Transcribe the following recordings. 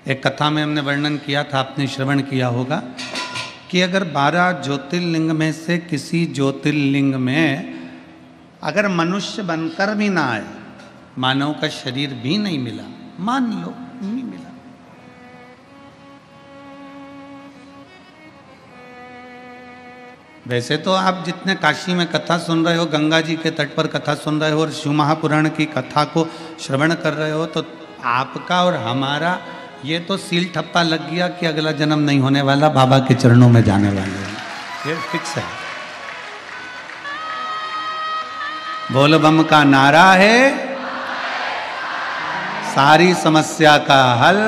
एक कथा में हमने वर्णन किया था, आपने श्रवण किया होगा कि अगर 12 ज्योतिर्लिंग में से किसी ज्योतिर्लिंग में अगर मनुष्य बनकर भी ना आए, मानव का शरीर भी नहीं मिला, मान लो नहीं मिला, वैसे तो आप जितने काशी में कथा सुन रहे हो, गंगा जी के तट पर कथा सुन रहे हो और शिव महापुराण की कथा को श्रवण कर रहे हो, तो आपका और हमारा ये तो सील ठप्पा लग गया कि अगला जन्म नहीं होने वाला, बाबा के चरणों में जाने वाले हैं, ये फिक्स है। बोल बम का नारा है, सारी समस्या का हल,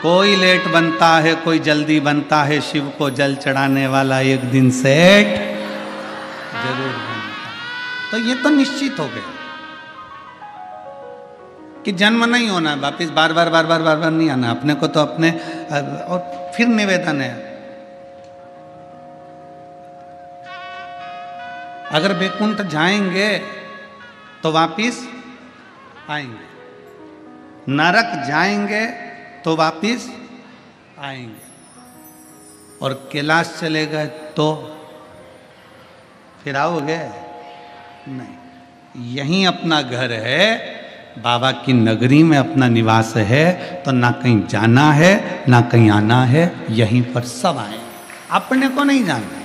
कोई लेट बनता है कोई जल्दी बनता है, शिव को जल चढ़ाने वाला एक दिन सेठ जरूर बनता है। तो ये तो निश्चित हो गया कि जन्म नहीं होना, वापिस बार बार बार बार बार बार नहीं आना अपने को, तो अपने और फिर निवेदन है, अगर बैकुंठ जाएंगे तो वापिस आएंगे, नरक जाएंगे तो वापिस आएंगे, और कैलाश चले गए तो फिर आओगे नहीं। यहीं अपना घर है, बाबा की नगरी में अपना निवास है, तो ना कहीं जाना है ना कहीं आना है, यहीं पर सब आए, अपने को नहीं जाना।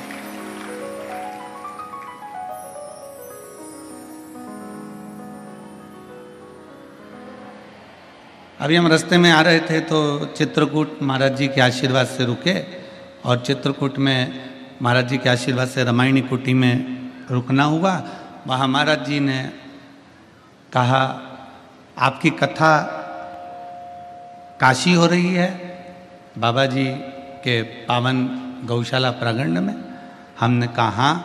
अभी हम रास्ते में आ रहे थे तो चित्रकूट महाराज जी के आशीर्वाद से रुके, और चित्रकूट में महाराज जी के आशीर्वाद से रामायणी कुटी में रुकना हुआ। वहाँ महाराज जी ने कहा, आपकी कथा काशी हो रही है बाबा जी के पावन गौशाला प्रांगण में। हमने कहा हाँ,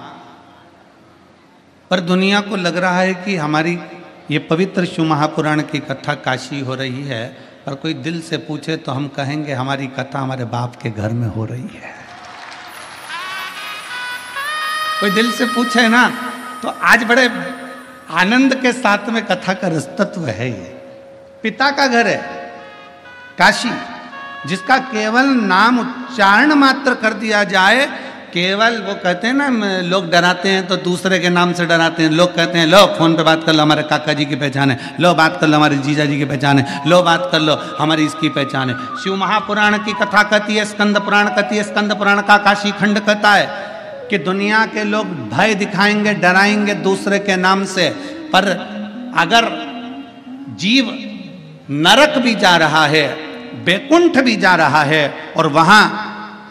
पर दुनिया को लग रहा है कि हमारी ये पवित्र शिव महापुराण की कथा काशी हो रही है, पर कोई दिल से पूछे तो हम कहेंगे हमारी कथा हमारे बाप के घर में हो रही है। कोई दिल से पूछे ना तो आज बड़े आनंद के साथ में कथा का रसतत्व है। ये पिता का घर है काशी, जिसका केवल नाम उच्चारण मात्र कर दिया जाए, केवल वो कहते हैं ना, लोग डराते हैं तो दूसरे के नाम से डराते हैं। लोग कहते हैं लो फोन पे बात कर लो, हमारे काका जी की पहचान है, लो बात कर लो हमारे जीजा जी की पहचान है, लो बात कर लो हमारी इसकी पहचान है। शिव महापुराण की कथा कहती है, स्कंद पुराण कहती है, स्कंद पुराण का काशी खंड कहता है कि दुनिया के लोग भय दिखाएंगे, डराएंगे दूसरे के नाम से, पर अगर जीव नरक भी जा रहा है, बैकुंठ भी जा रहा है, और वहां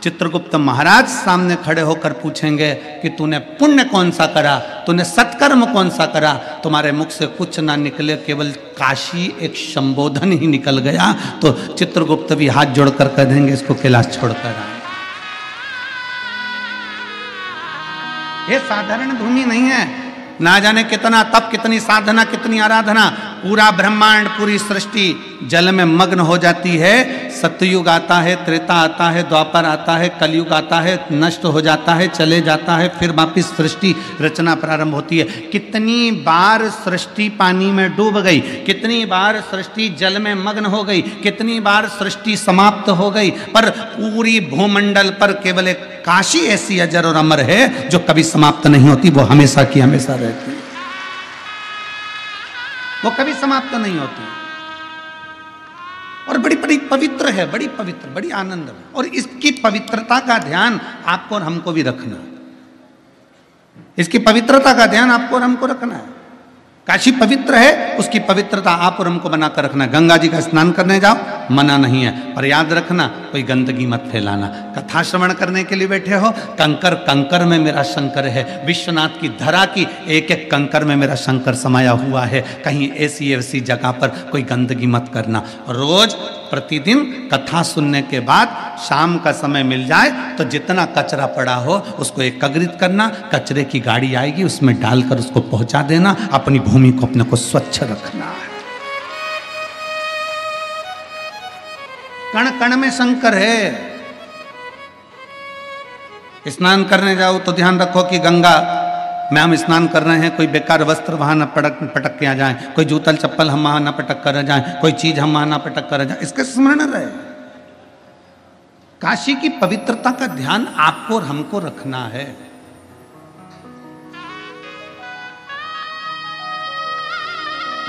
चित्रगुप्त महाराज सामने खड़े होकर पूछेंगे कि तूने पुण्य कौन सा करा, तूने सत्कर्म कौन सा करा, तुम्हारे मुख से कुछ ना निकले, केवल काशी एक संबोधन ही निकल गया, तो चित्रगुप्त भी हाथ जोड़कर कह देंगे इसको कैलाश छोड़कर आए। ये साधारण भूमि नहीं है, ना जाने कितना तप, कितनी साधना, कितनी आराधना, पूरा ब्रह्मांड, पूरी सृष्टि जल में मग्न हो जाती है। सतयुग आता है, त्रेता आता है, द्वापर आता है, कलयुग आता है, नष्ट हो जाता है, चले जाता है, फिर वापिस सृष्टि रचना प्रारंभ होती है। कितनी बार सृष्टि पानी में डूब गई, कितनी बार सृष्टि जल में मग्न हो गई, कितनी बार सृष्टि समाप्त हो गई, पर पूरी भूमंडल पर केवल एक काशी ऐसी अजर और अमर है जो कभी समाप्त नहीं होती, वो हमेशा की हमेशा रहती है, वो कभी समाप्त नहीं होती, और बड़ी बड़ी पवित्र है, बड़ी पवित्र, बड़ी आनंद है। और इसकी पवित्रता का ध्यान आपको और हमको भी रखना है, इसकी पवित्रता का ध्यान आपको और हमको रखना है। काशी पवित्र है, उसकी पवित्रता आप और हमको बनाकर रखना है। गंगा जी का स्नान करने जाओ, मना नहीं है, पर याद रखना कोई गंदगी मत फैलाना। कथा श्रवण करने के लिए बैठे हो, कंकर कंकर में मेरा शंकर है, विश्वनाथ की धरा की एक एक कंकर में मेरा शंकर समाया हुआ है, कहीं ऐसी ऐसी जगह पर कोई गंदगी मत करना। रोज प्रतिदिन कथा सुनने के बाद शाम का समय मिल जाए तो जितना कचरा पड़ा हो उसको एकत्रित करना, कचरे की गाड़ी आएगी उसमें डालकर उसको पहुंचा देना, अपनी भूमि को अपने को स्वच्छ रखना है। कण कण में शंकर है। स्नान करने जाओ तो ध्यान रखो कि गंगा में हम स्नान कर रहे हैं, कोई बेकार वस्त्र वहां न पटक के आ जाए, कोई जूतल चप्पल हम वहां न पटक कर जाए, कोई चीज हम वहां न पटक कर जाए, इसके स्मरण रहे। काशी की पवित्रता का ध्यान आपको और हमको रखना है।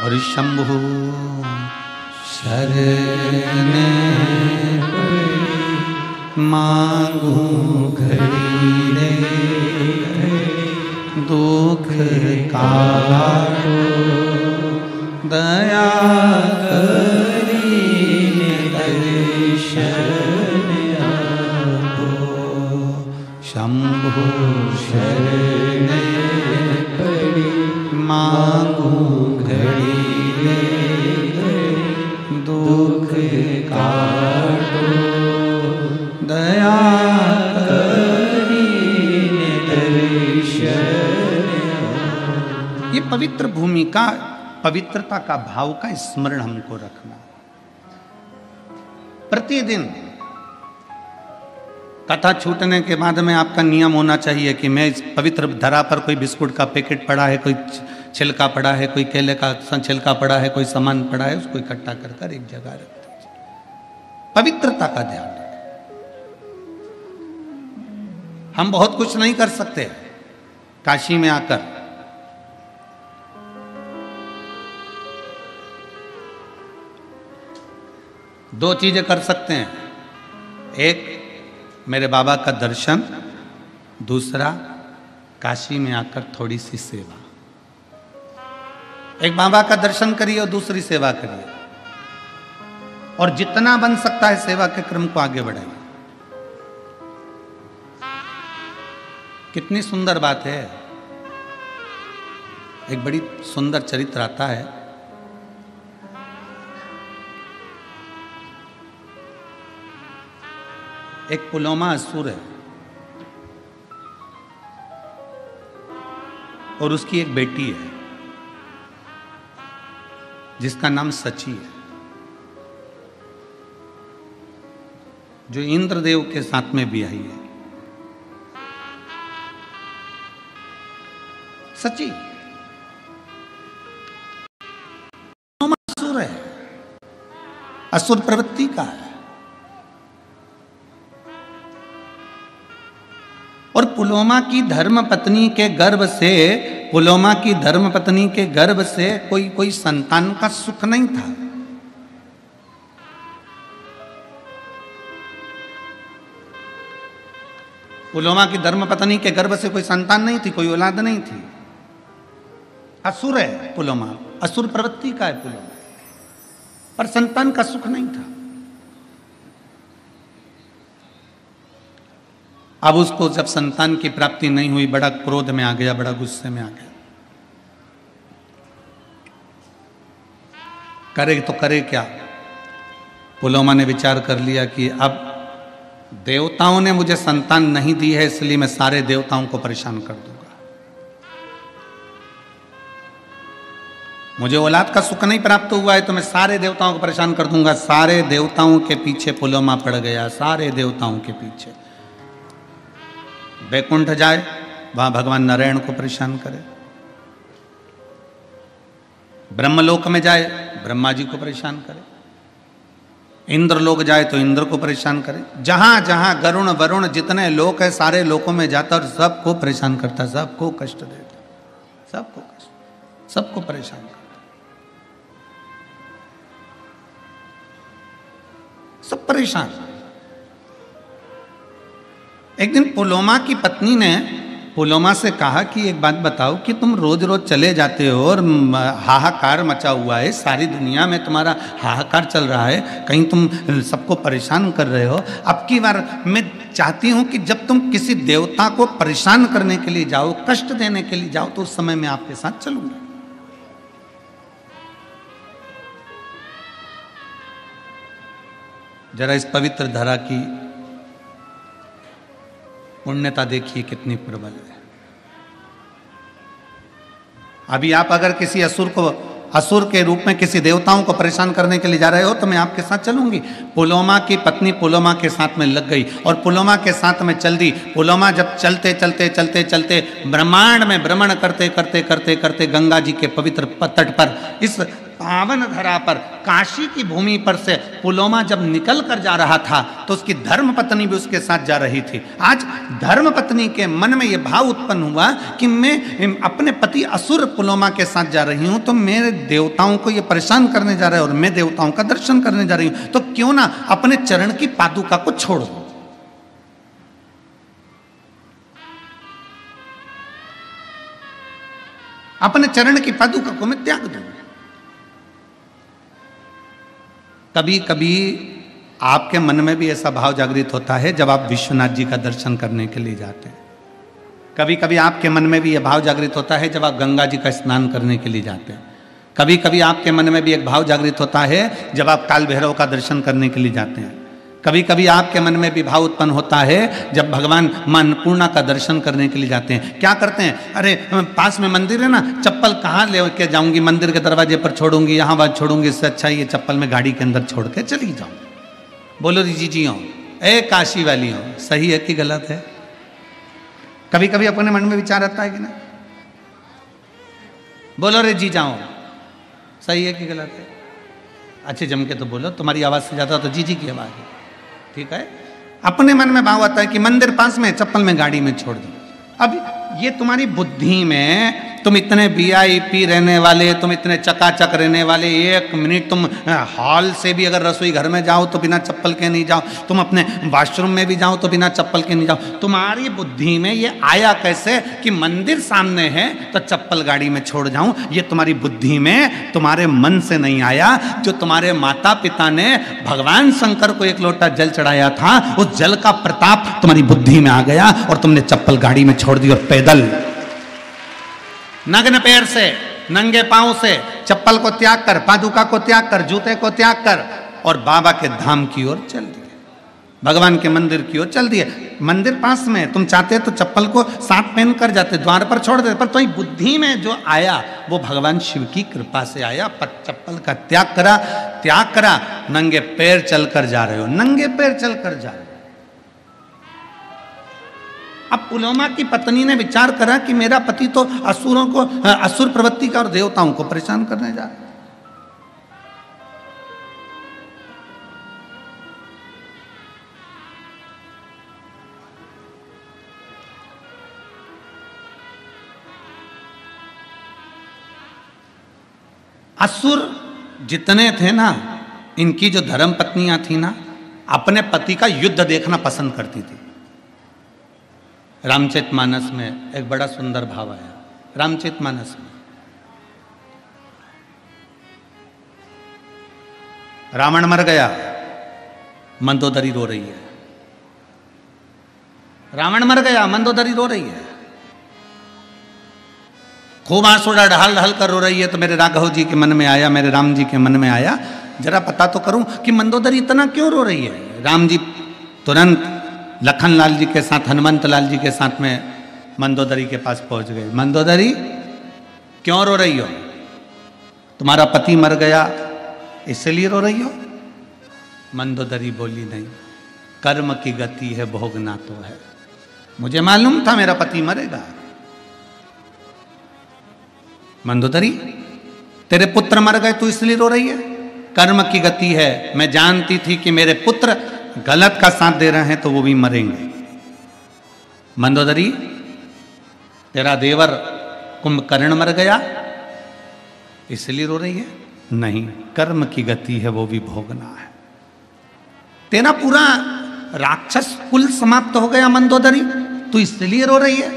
और शंभु शरण मांगू घड़ी रे, दुख काटो दया करी दर्शन आपो। शंभु शरण मांगू घड़ी रे, दुख काटो दया करी दर्शन। ये पवित्र भूमि का, पवित्रता का भाव का स्मरण हमको रखना। प्रतिदिन कथा छूटने के बाद में आपका नियम होना चाहिए कि मैं इस पवित्र धरा पर कोई बिस्कुट का पैकेट पड़ा है, कोई छिलका पड़ा है, कोई केले का छिलका पड़ा है, कोई सामान पड़ा है, उसको इकट्ठा कर एक जगह रख दीजिए। पवित्रता का ध्यान रखें। हम बहुत कुछ नहीं कर सकते काशी में आकर, दो चीजें कर सकते हैं, एक मेरे बाबा का दर्शन, दूसरा काशी में आकर थोड़ी सी सेवा। एक बाबा का दर्शन करिए और दूसरी सेवा करिए, और जितना बन सकता है सेवा के क्रम को आगे बढ़ाइए। कितनी सुंदर बात है। एक बड़ी सुंदर चरित्र आता है। एक पुलोमा असुर है और उसकी एक बेटी है जिसका नाम सची है, जो इंद्रदेव के साथ में भी आई है। सची असुर है, असुर प्रवृत्ति का है। और पुलोमा की धर्म पत्नी के गर्भ से, पुलोमा की धर्म पत्नी के गर्भ से कोई संतान का सुख नहीं था। पुलोमा की धर्म पत्नी के गर्भ से कोई संतान नहीं थी, कोई औलाद नहीं थी। असुर है पुलोमा, असुर प्रवृत्ति का है पुलोमा, पर संतान का सुख नहीं था। अब उसको जब संतान की प्राप्ति नहीं हुई, बड़ा क्रोध में आ गया, बड़ा गुस्से में आ गया। करे तो करे क्या? पुलोमा ने विचार कर लिया कि अब देवताओं ने मुझे संतान नहीं दी है, इसलिए मैं सारे देवताओं को परेशान कर दूंगा। मुझे औलाद का सुख नहीं प्राप्त हुआ है तो मैं सारे देवताओं को परेशान कर दूंगा। सारे देवताओं के पीछे पुलोमा पड़ गया, सारे देवताओं के पीछे। वैकुंठ जाए, वहां भगवान नारायण को परेशान करे। ब्रह्मलोक में जाए, ब्रह्मा जी को परेशान करे। इंद्रलोक जाए तो इंद्र को परेशान करे। जहां जहां गरुण वरुण जितने लोक है, सारे लोकों में जाता और सबको परेशान करता, सबको कष्ट देता, सबको कष्ट, सबको परेशान करता, सब परेशान। एक दिन पुलोमा की पत्नी ने पुलोमा से कहा कि एक बात बताओ कि तुम रोज रोज चले जाते हो और हाहाकार मचा हुआ है, सारी दुनिया में तुम्हारा हाहाकार चल रहा है, कहीं तुम सबको परेशान कर रहे हो। अब की बार मैं चाहती हूं कि जब तुम किसी देवता को परेशान करने के लिए जाओ, कष्ट देने के लिए जाओ, तो उस समय मैं आपके साथ चलूंगा। जरा इस पवित्र धरा की पुण्यता देखिए कितनी प्रबल है। अभी आप अगर किसी असुर को असुर के रूप में किसी देवताओं को परेशान करने के लिए जा रहे हो तो मैं आपके साथ चलूंगी। पुलोमा की पत्नी पुलोमा के साथ में लग गई और पुलोमा के साथ में चल दी। पुलोमा जब चलते चलते चलते चलते ब्रह्मांड में भ्रमण करते करते करते करते गंगा जी के पवित्र तट पर, इस पावन धरा पर, काशी की भूमि पर से पुलोमा जब निकल कर जा रहा था तो उसकी धर्म पत्नी भी उसके साथ जा रही थी। आज धर्म पत्नी के मन में यह भाव उत्पन्न हुआ कि मैं अपने पति असुर पुलोमा के साथ जा रही हूं तो मेरे देवताओं को यह परेशान करने जा रहा है और मैं देवताओं का दर्शन करने जा रही हूं, तो क्यों ना अपने चरण की पादुका को छोड़ दूं। अपने चरण की पादुका को मैं त्याग दूं। कभी कभी आपके मन में भी ऐसा भाव जागृत होता है जब आप विश्वनाथ जी का दर्शन करने के लिए जाते हैं। कभी कभी आपके मन में भी यह भाव जागृत होता है जब आप गंगा जी का स्नान करने के लिए जाते हैं। कभी कभी आपके मन में भी एक भाव जागृत होता है जब आप काल भैरव का दर्शन करने के लिए जाते हैं। कभी कभी आपके मन में भी भाव उत्पन्न होता है जब भगवान मां अन्नपूर्णा का दर्शन करने के लिए जाते हैं। क्या करते हैं, अरे पास में मंदिर है ना, चप्पल कहाँ ले के जाऊंगी, मंदिर के दरवाजे पर छोड़ूंगी, यहाँ बात छोड़ूंगी, इससे अच्छा ये चप्पल में गाड़ी के अंदर छोड़ के चली जाऊं। बोलो जी जी हो, ए काशी वाली हो, सही है कि गलत है? कभी कभी अपने मन में विचार आता है कि ना? बोलो रे जी जाओ, सही है कि गलत है? अच्छे जम के तो बोलो, तुम्हारी आवाज से ज्यादा तो जी जी की आवाज है, ठीक है? अपने मन में भाव आता है कि मंदिर पास में, चप्पल में गाड़ी में छोड़ दो। अब ये तुम्हारी बुद्धि में, तुम इतने वीआईपी रहने वाले, तुम इतने चकाचक रहने वाले, एक मिनट तुम हॉल से भी अगर रसोई घर में जाओ तो बिना चप्पल के नहीं जाओ, तुम अपने वॉशरूम में भी जाओ तो बिना चप्पल के नहीं जाओ। तुम्हारी बुद्धि में ये आया कैसे कि मंदिर सामने है तो चप्पल गाड़ी में छोड़ जाऊं? ये तुम्हारी बुद्धि में, तुम्हारे मन से नहीं आया। जो तुम्हारे माता पिता ने भगवान शंकर को एक लोटा जल चढ़ाया था, उस जल का प्रताप तुम्हारी बुद्धि में आ गया और तुमने चप्पल गाड़ी में छोड़ दी और पैदल नग्न पैर से, नंगे पांव से, चप्पल को त्याग कर, पादुका को त्याग कर, जूते को त्याग कर और बाबा के धाम की ओर चल दिए, भगवान के मंदिर की ओर चल दिए। मंदिर पास में, तुम चाहते तो चप्पल को साथ पहन कर जाते, द्वार पर छोड़ देते, पर तुम्हारी बुद्धि में जो आया वो भगवान शिव की कृपा से आया। पर चप्पल का त्याग करा, नंगे पैर चलकर जा रहे हो, नंगे पैर चलकर जा रहे हो। अब पुलोमा की पत्नी ने विचार करा कि मेरा पति तो असुरों को, असुर प्रवृत्ति का और देवताओं को परेशान करने जा रहा है। असुर जितने थे ना, इनकी जो धर्म पत्नियां थी ना, अपने पति का युद्ध देखना पसंद करती थी। रामचरितमानस में एक बड़ा सुंदर भाव आया। रामचरितमानस में रावण मर गया, मंदोदरी रो रही है। रावण मर गया, मंदोदरी रो रही है, खूब आंसू ढाल ढाल कर रो रही है। तो मेरे राघव जी के मन में आया, मेरे राम जी के मन में आया, जरा पता तो करूं कि मंदोदरी इतना क्यों रो रही है। राम जी तुरंत लखन लाल जी के साथ, हनुमंत लाल जी के साथ में मंदोदरी के पास पहुंच गए। मंदोदरी क्यों रो रही हो? तुम्हारा पति मर गया इसलिए रो रही हो? मंदोदरी बोली नहीं, कर्म की गति है, भोगना तो है। मुझे मालूम था मेरा पति मरेगा। मंदोदरी, तेरे पुत्र मर गए तू इसलिए रो रही है? कर्म की गति है, मैं जानती थी कि मेरे पुत्र गलत का साथ दे रहे हैं तो वो भी मरेंगे। मंदोदरी, तेरा देवर कुंभकर्ण मर गया इसलिए रो रही है? नहीं, कर्म की गति है, वो भी भोगना है। तेरा पूरा राक्षस कुल समाप्त हो गया मंदोदरी, तू इसलिए रो रही है?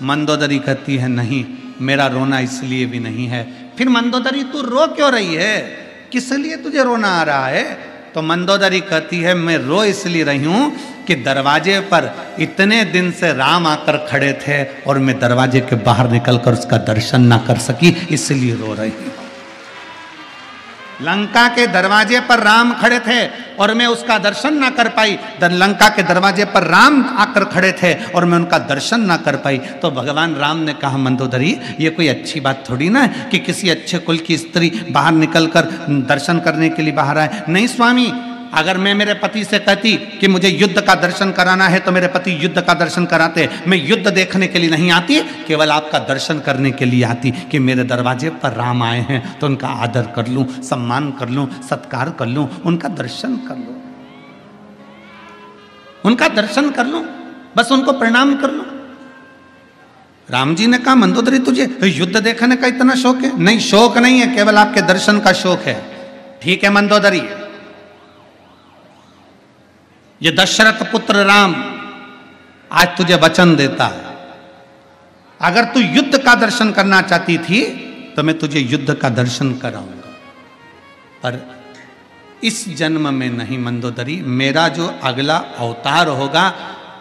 मंदोदरी कहती है नहीं, मेरा रोना इसलिए भी नहीं है। फिर मंदोदरी तू रो क्यों रही है? किस लिए तुझे रोना आ रहा है? तो मंदोदरी कहती है मैं रो इसलिए रही हूं कि दरवाजे पर इतने दिन से राम आकर खड़े थे और मैं दरवाजे के बाहर निकलकर उसका दर्शन ना कर सकी, इसलिए रो रही हूं। लंका के दरवाजे पर राम खड़े थे, और मैं उसका दर्शन ना कर पाई। लंका के दरवाजे पर राम आकर खड़े थे और मैं उनका दर्शन ना कर पाई। तो भगवान राम ने कहा, मंदोदरी ये कोई अच्छी बात थोड़ी ना है कि किसी अच्छे कुल की स्त्री बाहर निकलकर दर्शन करने के लिए बाहर आए। नहीं स्वामी, अगर मैं मेरे पति से कहती कि मुझे युद्ध का दर्शन कराना है तो मेरे पति युद्ध का दर्शन कराते। मैं युद्ध देखने के लिए नहीं आती, केवल आपका दर्शन करने के लिए आती कि मेरे दरवाजे पर राम आए हैं तो उनका आदर कर लूं, सम्मान कर लूं, सत्कार कर लूं, उनका दर्शन कर लूं, उनका दर्शन कर लूं, बस उनको प्रणाम कर लूं। राम जी ने कहा, मंदोदरी तुझे युद्ध देखने का इतना शौक है? नहीं, शौक नहीं है, केवल आपके दर्शन का शौक है। ठीक है मंदोदरी, ये दशरथ पुत्र राम आज तुझे वचन देता है, अगर तू युद्ध का दर्शन करना चाहती थी तो मैं तुझे युद्ध का दर्शन कराऊंगा, पर इस जन्म में नहीं मंदोदरी। मेरा जो अगला अवतार होगा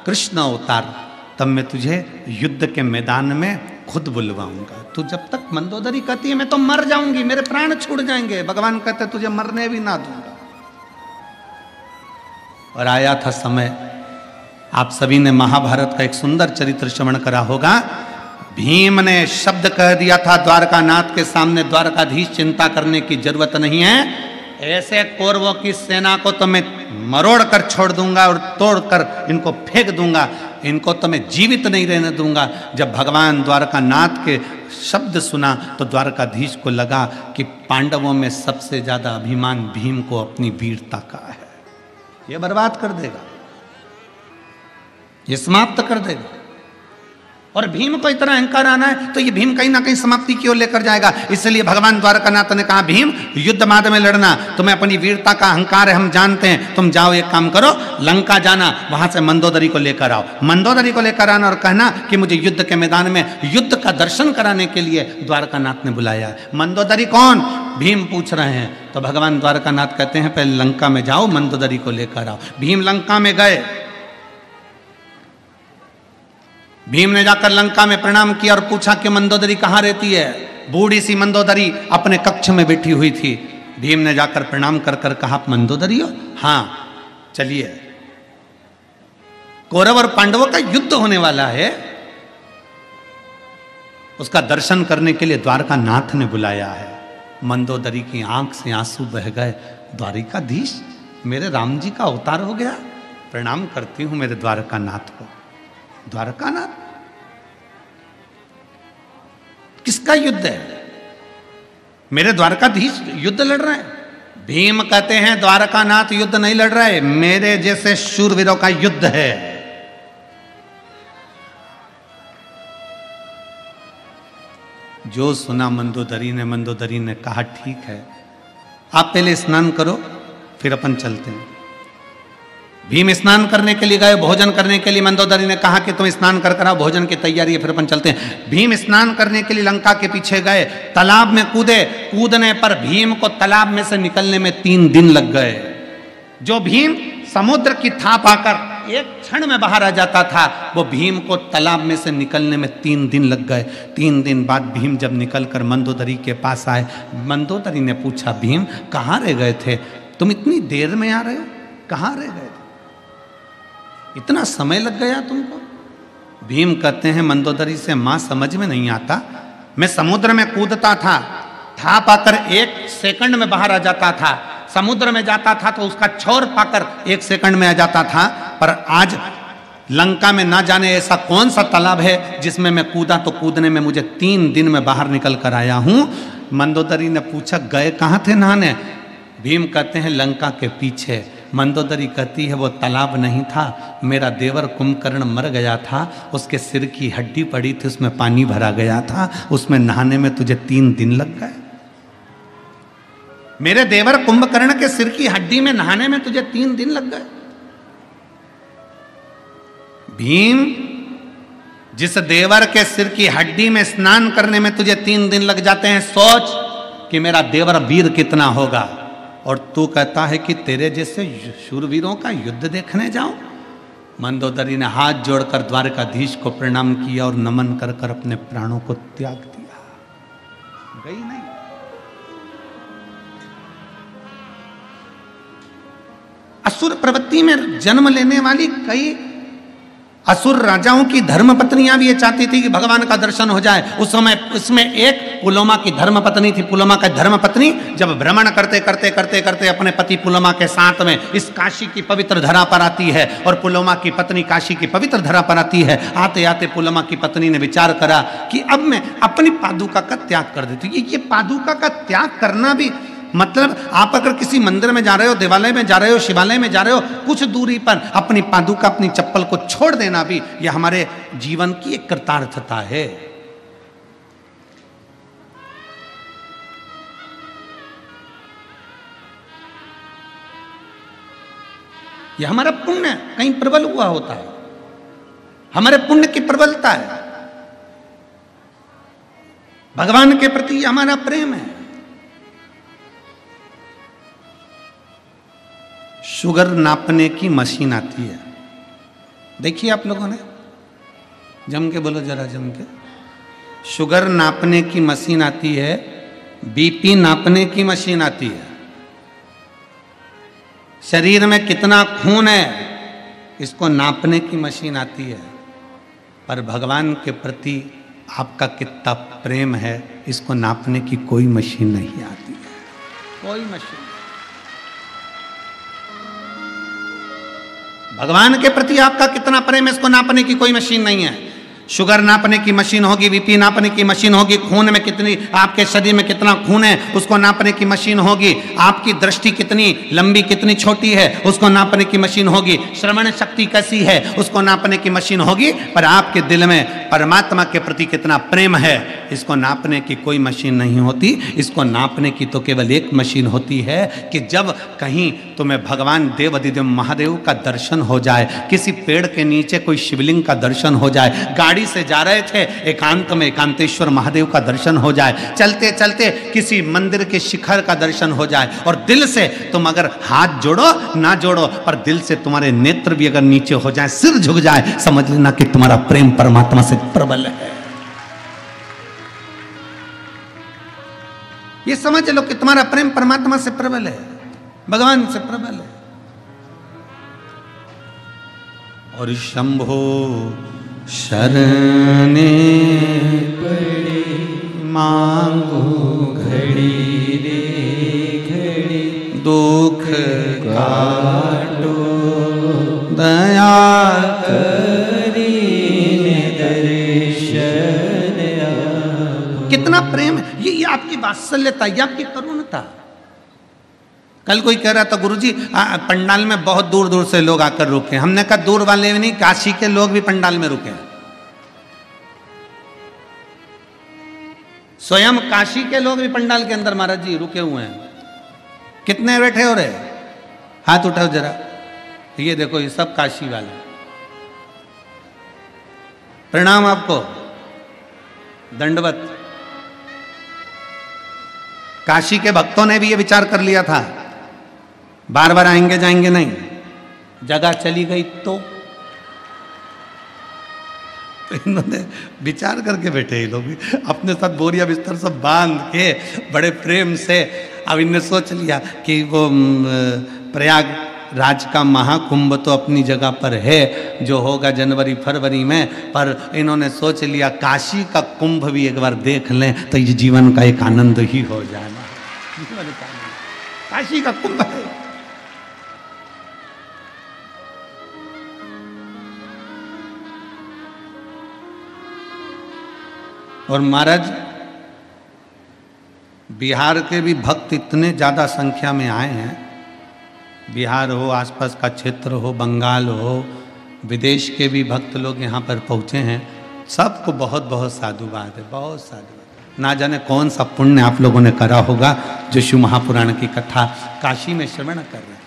कृष्ण अवतार, तब मैं तुझे युद्ध के मैदान में खुद बुलवाऊंगा। तू जब तक मंदोदरी कहती है मैं तो मर जाऊंगी, मेरे प्राण छूट जाएंगे, भगवान कहते तुझे मरने भी ना दूंगा। और आया था समय, आप सभी ने महाभारत का एक सुंदर चरित्र श्रवण करा होगा। भीम ने शब्द कह दिया था द्वारकानाथ के सामने, द्वारकाधीश चिंता करने की जरूरत नहीं है, ऐसे कौरवों की सेना को तो मैं मरोड़ कर छोड़ दूंगा और तोड़कर इनको फेंक दूंगा, इनको तो मैं जीवित नहीं रहने दूंगा। जब भगवान द्वारकानाथ के शब्द सुना तो द्वारकाधीश को लगा कि पांडवों में सबसे ज्यादा अभिमान भीम को अपनी वीरता का है, ये बर्बाद कर देगा, ये समाप्त कर देगा। और भीम को इतना अहंकार आना है तो ये भीम कहीं ना कहीं समाप्ति की ओर लेकर जाएगा। इसलिए भगवान द्वारकानाथ ने कहा, भीम युद्ध मार्ग में लड़ना, तुम्हें अपनी वीरता का अहंकार है, हम जानते हैं, तुम जाओ एक काम करो, लंका जाना, वहां से मंदोदरी को लेकर आओ, मंदोदरी को लेकर आना और कहना कि मुझे युद्ध के मैदान में युद्ध का दर्शन कराने के लिए द्वारकानाथ ने बुलाया है। मंदोदरी कौन? भीम पूछ रहे हैं। तो भगवान द्वारकानाथ कहते हैं पहले लंका में जाओ, मंदोदरी को लेकर आओ। भीम लंका में गए, भीम ने जाकर लंका में प्रणाम किया और पूछा कि मंदोदरी कहाँ रहती है। बूढ़ी सी मंदोदरी अपने कक्ष में बैठी हुई थी। भीम ने जाकर प्रणाम कर कर कहा, आप मंदोदरी हो? हाँ, चलिए, कौरव और पांडवों का युद्ध होने वाला है, उसका दर्शन करने के लिए द्वारकानाथ ने बुलाया है। मंदोदरी की आंख से आंसू बह गए। द्वारिकाधीश, मेरे राम जी का अवतार हो गया, प्रणाम करती हूं मेरे द्वारकानाथ को। द्वारकानाथ, किसका युद्ध है? मेरे द्वारकाधीश युद्ध लड़ रहे हैं। भीम कहते हैं द्वारकानाथ युद्ध नहीं लड़ रहे, मेरे जैसे शूरवीरों का युद्ध है। जो सुना मंदोदरी ने कहा, ठीक है, आप पहले स्नान करो, फिर अपन चलते हैं। भीम स्नान करने के लिए गए, भोजन करने के लिए मंदोदरी ने कहा कि तुम स्नान कर कर आओ, भोजन की तैयारी है, फिर अपन चलते हैं। भीम स्नान करने के लिए लंका के पीछे गए, तालाब में कूदे, कूदने पर भीम को तालाब में से निकलने में 3 दिन लग गए। जो भीम समुद्र की थाप आकर एक क्षण में बाहर आ जाता था, वो भीम को तालाब में से निकलने में 3 दिन लग गए। 3 दिन बाद भीम जब निकलकर मंदोदरी के पास आए, मंदोदरी ने पूछा, भीम कहाँ रह गए थे? तुम इतनी देर में आ रहे हो, कहाँ रह गए थे? इतना समय लग गया तुमको? भीम कहते हैं मंदोदरी से, मां समझ में नहीं आता, मैं समुद्र में कूदता था, थाप आकर 1 सेकंड में बाहर आ जाता था, समुद्र में जाता था तो उसका छोर पाकर 1 सेकंड में आ जाता था, पर आज लंका में ना जाने ऐसा कौन सा तालाब है जिसमें मैं कूदा तो कूदने में मुझे 3 दिन में बाहर निकल कर आया हूं। मंदोदरी ने पूछा, गए कहाँ थे नहाने? भीम कहते हैं लंका के पीछे। मंदोदरी कहती है वो तालाब नहीं था, मेरा देवर कुंभकर्ण मर गया था, उसके सिर की हड्डी पड़ी थी, उसमें पानी भरा गया था, उसमें नहाने में तुझे 3 दिन लग गए। मेरे देवर कुंभकर्ण के सिर की हड्डी में नहाने में तुझे 3 दिन लग गए। भीम, जिस देवर के सिर की हड्डी में स्नान करने में तुझे 3 दिन लग जाते हैं, सोच कि मेरा देवर वीर कितना होगा। और तू कहता है कि तेरे जैसे शूरवीरों का युद्ध देखने जाऊं? मंदोदरी ने हाथ जोड़कर द्वारकाधीश को प्रणाम किया और नमन कर कर अपने प्राणों को त्याग दिया। गई नहीं। असुर प्रवृत्ति में जन्म लेने वाली कई असुर राजाओं की धर्म पत्नियां भी ये चाहती थी कि भगवान का दर्शन हो जाए। उस समय इसमें एक पुलोमा की धर्म पत्नी थी। पुलोमा का धर्म पत्नी जब भ्रमण करते करते करते करते अपने पति पुलोमा के साथ में इस काशी की पवित्र धरा पर आती है और पुलोमा की पत्नी काशी की पवित्र धरा पर आती है। आते आते पुलोमा की पत्नी ने विचार करा कि अब मैं अपनी पादुका का त्याग कर देती हूँ। ये पादुका का त्याग करना भी मतलब आप अगर किसी मंदिर में जा रहे हो, देवालय में जा रहे हो, शिवालय में जा रहे हो, कुछ दूरी पर अपनी पादुका अपनी चप्पल को छोड़ देना भी यह हमारे जीवन की एक कृतार्थता है। यह हमारा पुण्य कहीं प्रबल हुआ होता है, हमारे पुण्य की प्रबलता है, भगवान के प्रति हमारा प्रेम है। शुगर नापने की मशीन आती है, देखिए आप लोगों ने, जम के बोलो जरा, जम के। शुगर नापने की मशीन आती है, बीपी नापने की मशीन आती है, शरीर में कितना खून है इसको नापने की मशीन आती है, पर भगवान के प्रति आपका कितना प्रेम है इसको नापने की कोई मशीन नहीं आती है, कोई मशीन। भगवान के प्रति आपका कितना प्रेम है इसको नापने की कोई मशीन नहीं है। शुगर नापने की मशीन होगी, बीपी नापने की मशीन होगी, खून में कितनी, आपके शरीर में कितना खून है उसको नापने की मशीन होगी, आपकी दृष्टि कितनी लंबी कितनी छोटी है उसको नापने की मशीन होगी, श्रवण शक्ति कैसी है उसको नापने की मशीन होगी, पर आपके दिल में परमात्मा के प्रति कितना प्रेम है इसको नापने की कोई मशीन नहीं होती। इसको नापने की तो केवल एक मशीन होती है कि जब कहीं तुम्हें भगवान देवाधिदेव महादेव का दर्शन हो जाए, किसी पेड़ के नीचे कोई शिवलिंग का दर्शन हो जाए, गाड़ी से जा रहे थे एकांत में एकांतेश्वर महादेव का दर्शन हो जाए, चलते चलते किसी मंदिर के शिखर का दर्शन हो जाए, और दिल से तुम अगर हाथ जोड़ो ना जोड़ो पर दिल से तुम्हारे नेत्र भी अगर नीचे हो जाए, सिर झुक जाए, समझ लेना कि तुम्हारा प्रेम परमात्मा से प्रबल है। ये समझ लो कि तुम्हारा प्रेम परमात्मा से प्रबल है, भगवान से प्रबल है। और शंभो शरणे पड़े मांगो घड़ी रे घड़ी, दुख काटो दया करी दर्शन। कितना प्रेम है, ये आपकी वात्सल्यता, ये आपकी करुणता। कल कोई कह रहा था गुरुजी पंडाल में बहुत दूर दूर से लोग आकर रुके। हमने कहा दूर वाले भी नहीं, काशी के लोग भी पंडाल में रुके। स्वयं काशी के लोग भी पंडाल के अंदर महाराज जी रुके हुए हैं। कितने बैठे हो रहे, हाथ उठाओ जरा। ये देखो ये सब काशी वाले, प्रणाम आपको, दंडवत। काशी के भक्तों ने भी ये विचार कर लिया था बार बार आएंगे जाएंगे नहीं, जगह चली गई तो इन्होंने विचार करके बैठे। ये लोग भी अपने साथ बोरिया बिस्तर सब बांध के बड़े प्रेम से अब इनने सोच लिया कि वो प्रयागराज का महाकुंभ तो अपनी जगह पर है, जो होगा जनवरी फरवरी में, पर इन्होंने सोच लिया काशी का कुंभ भी एक बार देख लें तो ये जीवन का एक आनंद ही हो जाएगा। जीवन का काशी का कुंभ है। और महाराज बिहार के भी भक्त इतने ज़्यादा संख्या में आए हैं, बिहार हो, आसपास का क्षेत्र हो, बंगाल हो, विदेश के भी भक्त लोग यहाँ पर पहुँचे हैं। सबको बहुत बहुत साधुवाद है, बहुत साधुवाद। ना जाने कौन सा पुण्य आप लोगों ने करा होगा जो शिव महापुराण की कथा काशी में श्रवण कर रहे हैं।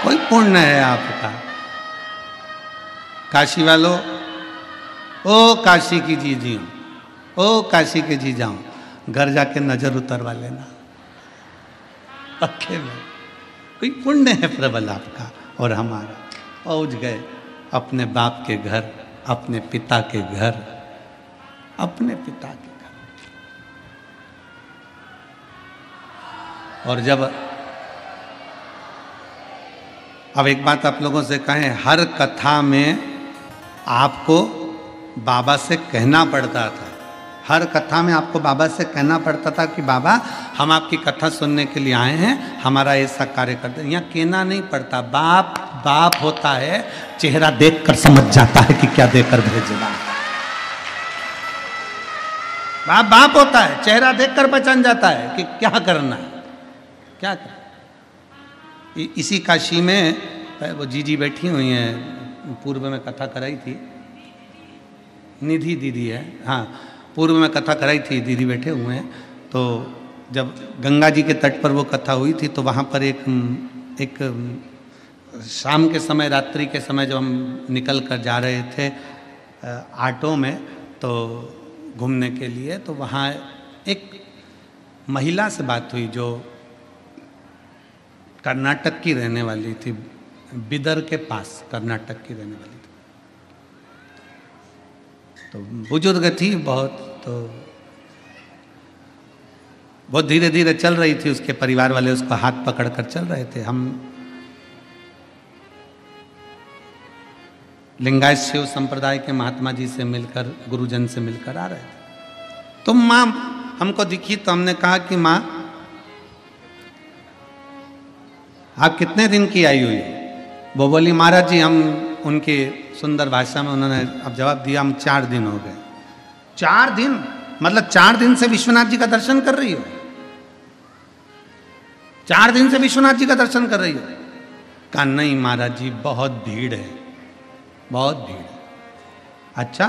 कोई पुण्य है आपका। काशी वालों, ओ काशी की जी जी, ओ काशी के जी जाऊं, घर जाके नजर उतरवा लेना पक्के में। कोई पुण्य है प्रबल आपका और हमारा। पहुंच गए अपने बाप के घर, अपने पिता के घर, अपने पिता के घर। और जब अब एक बात आप लोगों से कहें, हर कथा में आपको बाबा से कहना पड़ता था, हर कथा में आपको बाबा से कहना पड़ता था कि बाबा हम आपकी कथा सुनने के लिए आए हैं, हमारा ऐसा कार्य कर दे। यहाँ कहना नहीं पड़ता, बाप बाप होता है, चेहरा देखकर समझ जाता है कि क्या देकर भेजना। बाप बाप होता है, चेहरा देखकर पहचान जाता है कि क्या करना है, क्या करना। इसी काशी में वो जीजी बैठी हुई हैं, पूर्व में कथा कराई थी, निधि दीदी है, हाँ पूर्व में कथा कराई थी, दीदी बैठे हुए हैं। तो जब गंगा जी के तट पर वो कथा हुई थी तो वहाँ पर एक शाम के समय, रात्रि के समय जब हम निकल कर जा रहे थे ऑटो में तो घूमने के लिए, तो वहाँ एक महिला से बात हुई जो कर्नाटक की रहने वाली थी, बिदर के पास कर्नाटक की रहने वाली थी। तो बुजुर्ग थी बहुत, तो बहुत धीरे धीरे चल रही थी, उसके परिवार वाले उसको हाथ पकड़कर चल रहे थे। हम लिंगायत शिव संप्रदाय के महात्मा जी से मिलकर, गुरुजन से मिलकर आ रहे थे। तो माँ हमको दिखी तो हमने कहा कि माँ आप कितने दिन की आई हुई है? वो बोली महाराज जी हम, उनकी सुंदर भाषा में उन्होंने अब जवाब दिया, हम 4 दिन हो गए। 4 दिन मतलब 4 दिन से विश्वनाथ जी का दर्शन कर रही हो? 4 दिन से विश्वनाथ जी का दर्शन कर रही हो? कहा नहीं महाराज जी बहुत भीड़ है, बहुत भीड़ है। अच्छा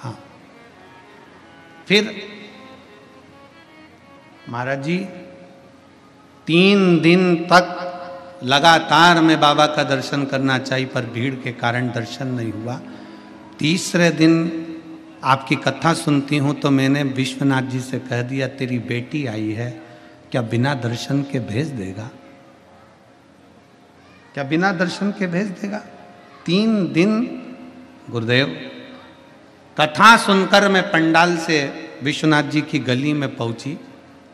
हाँ। फिर महाराज जी 3 दिन तक लगातार मैं बाबा का दर्शन करना चाहिए पर भीड़ के कारण दर्शन नहीं हुआ। तीसरे दिन आपकी कथा सुनती हूँ तो मैंने विश्वनाथ जी से कह दिया तेरी बेटी आई है, क्या बिना दर्शन के भेज देगा? क्या बिना दर्शन के भेज देगा? 3 दिन गुरुदेव कथा सुनकर मैं पंडाल से विश्वनाथ जी की गली में पहुंची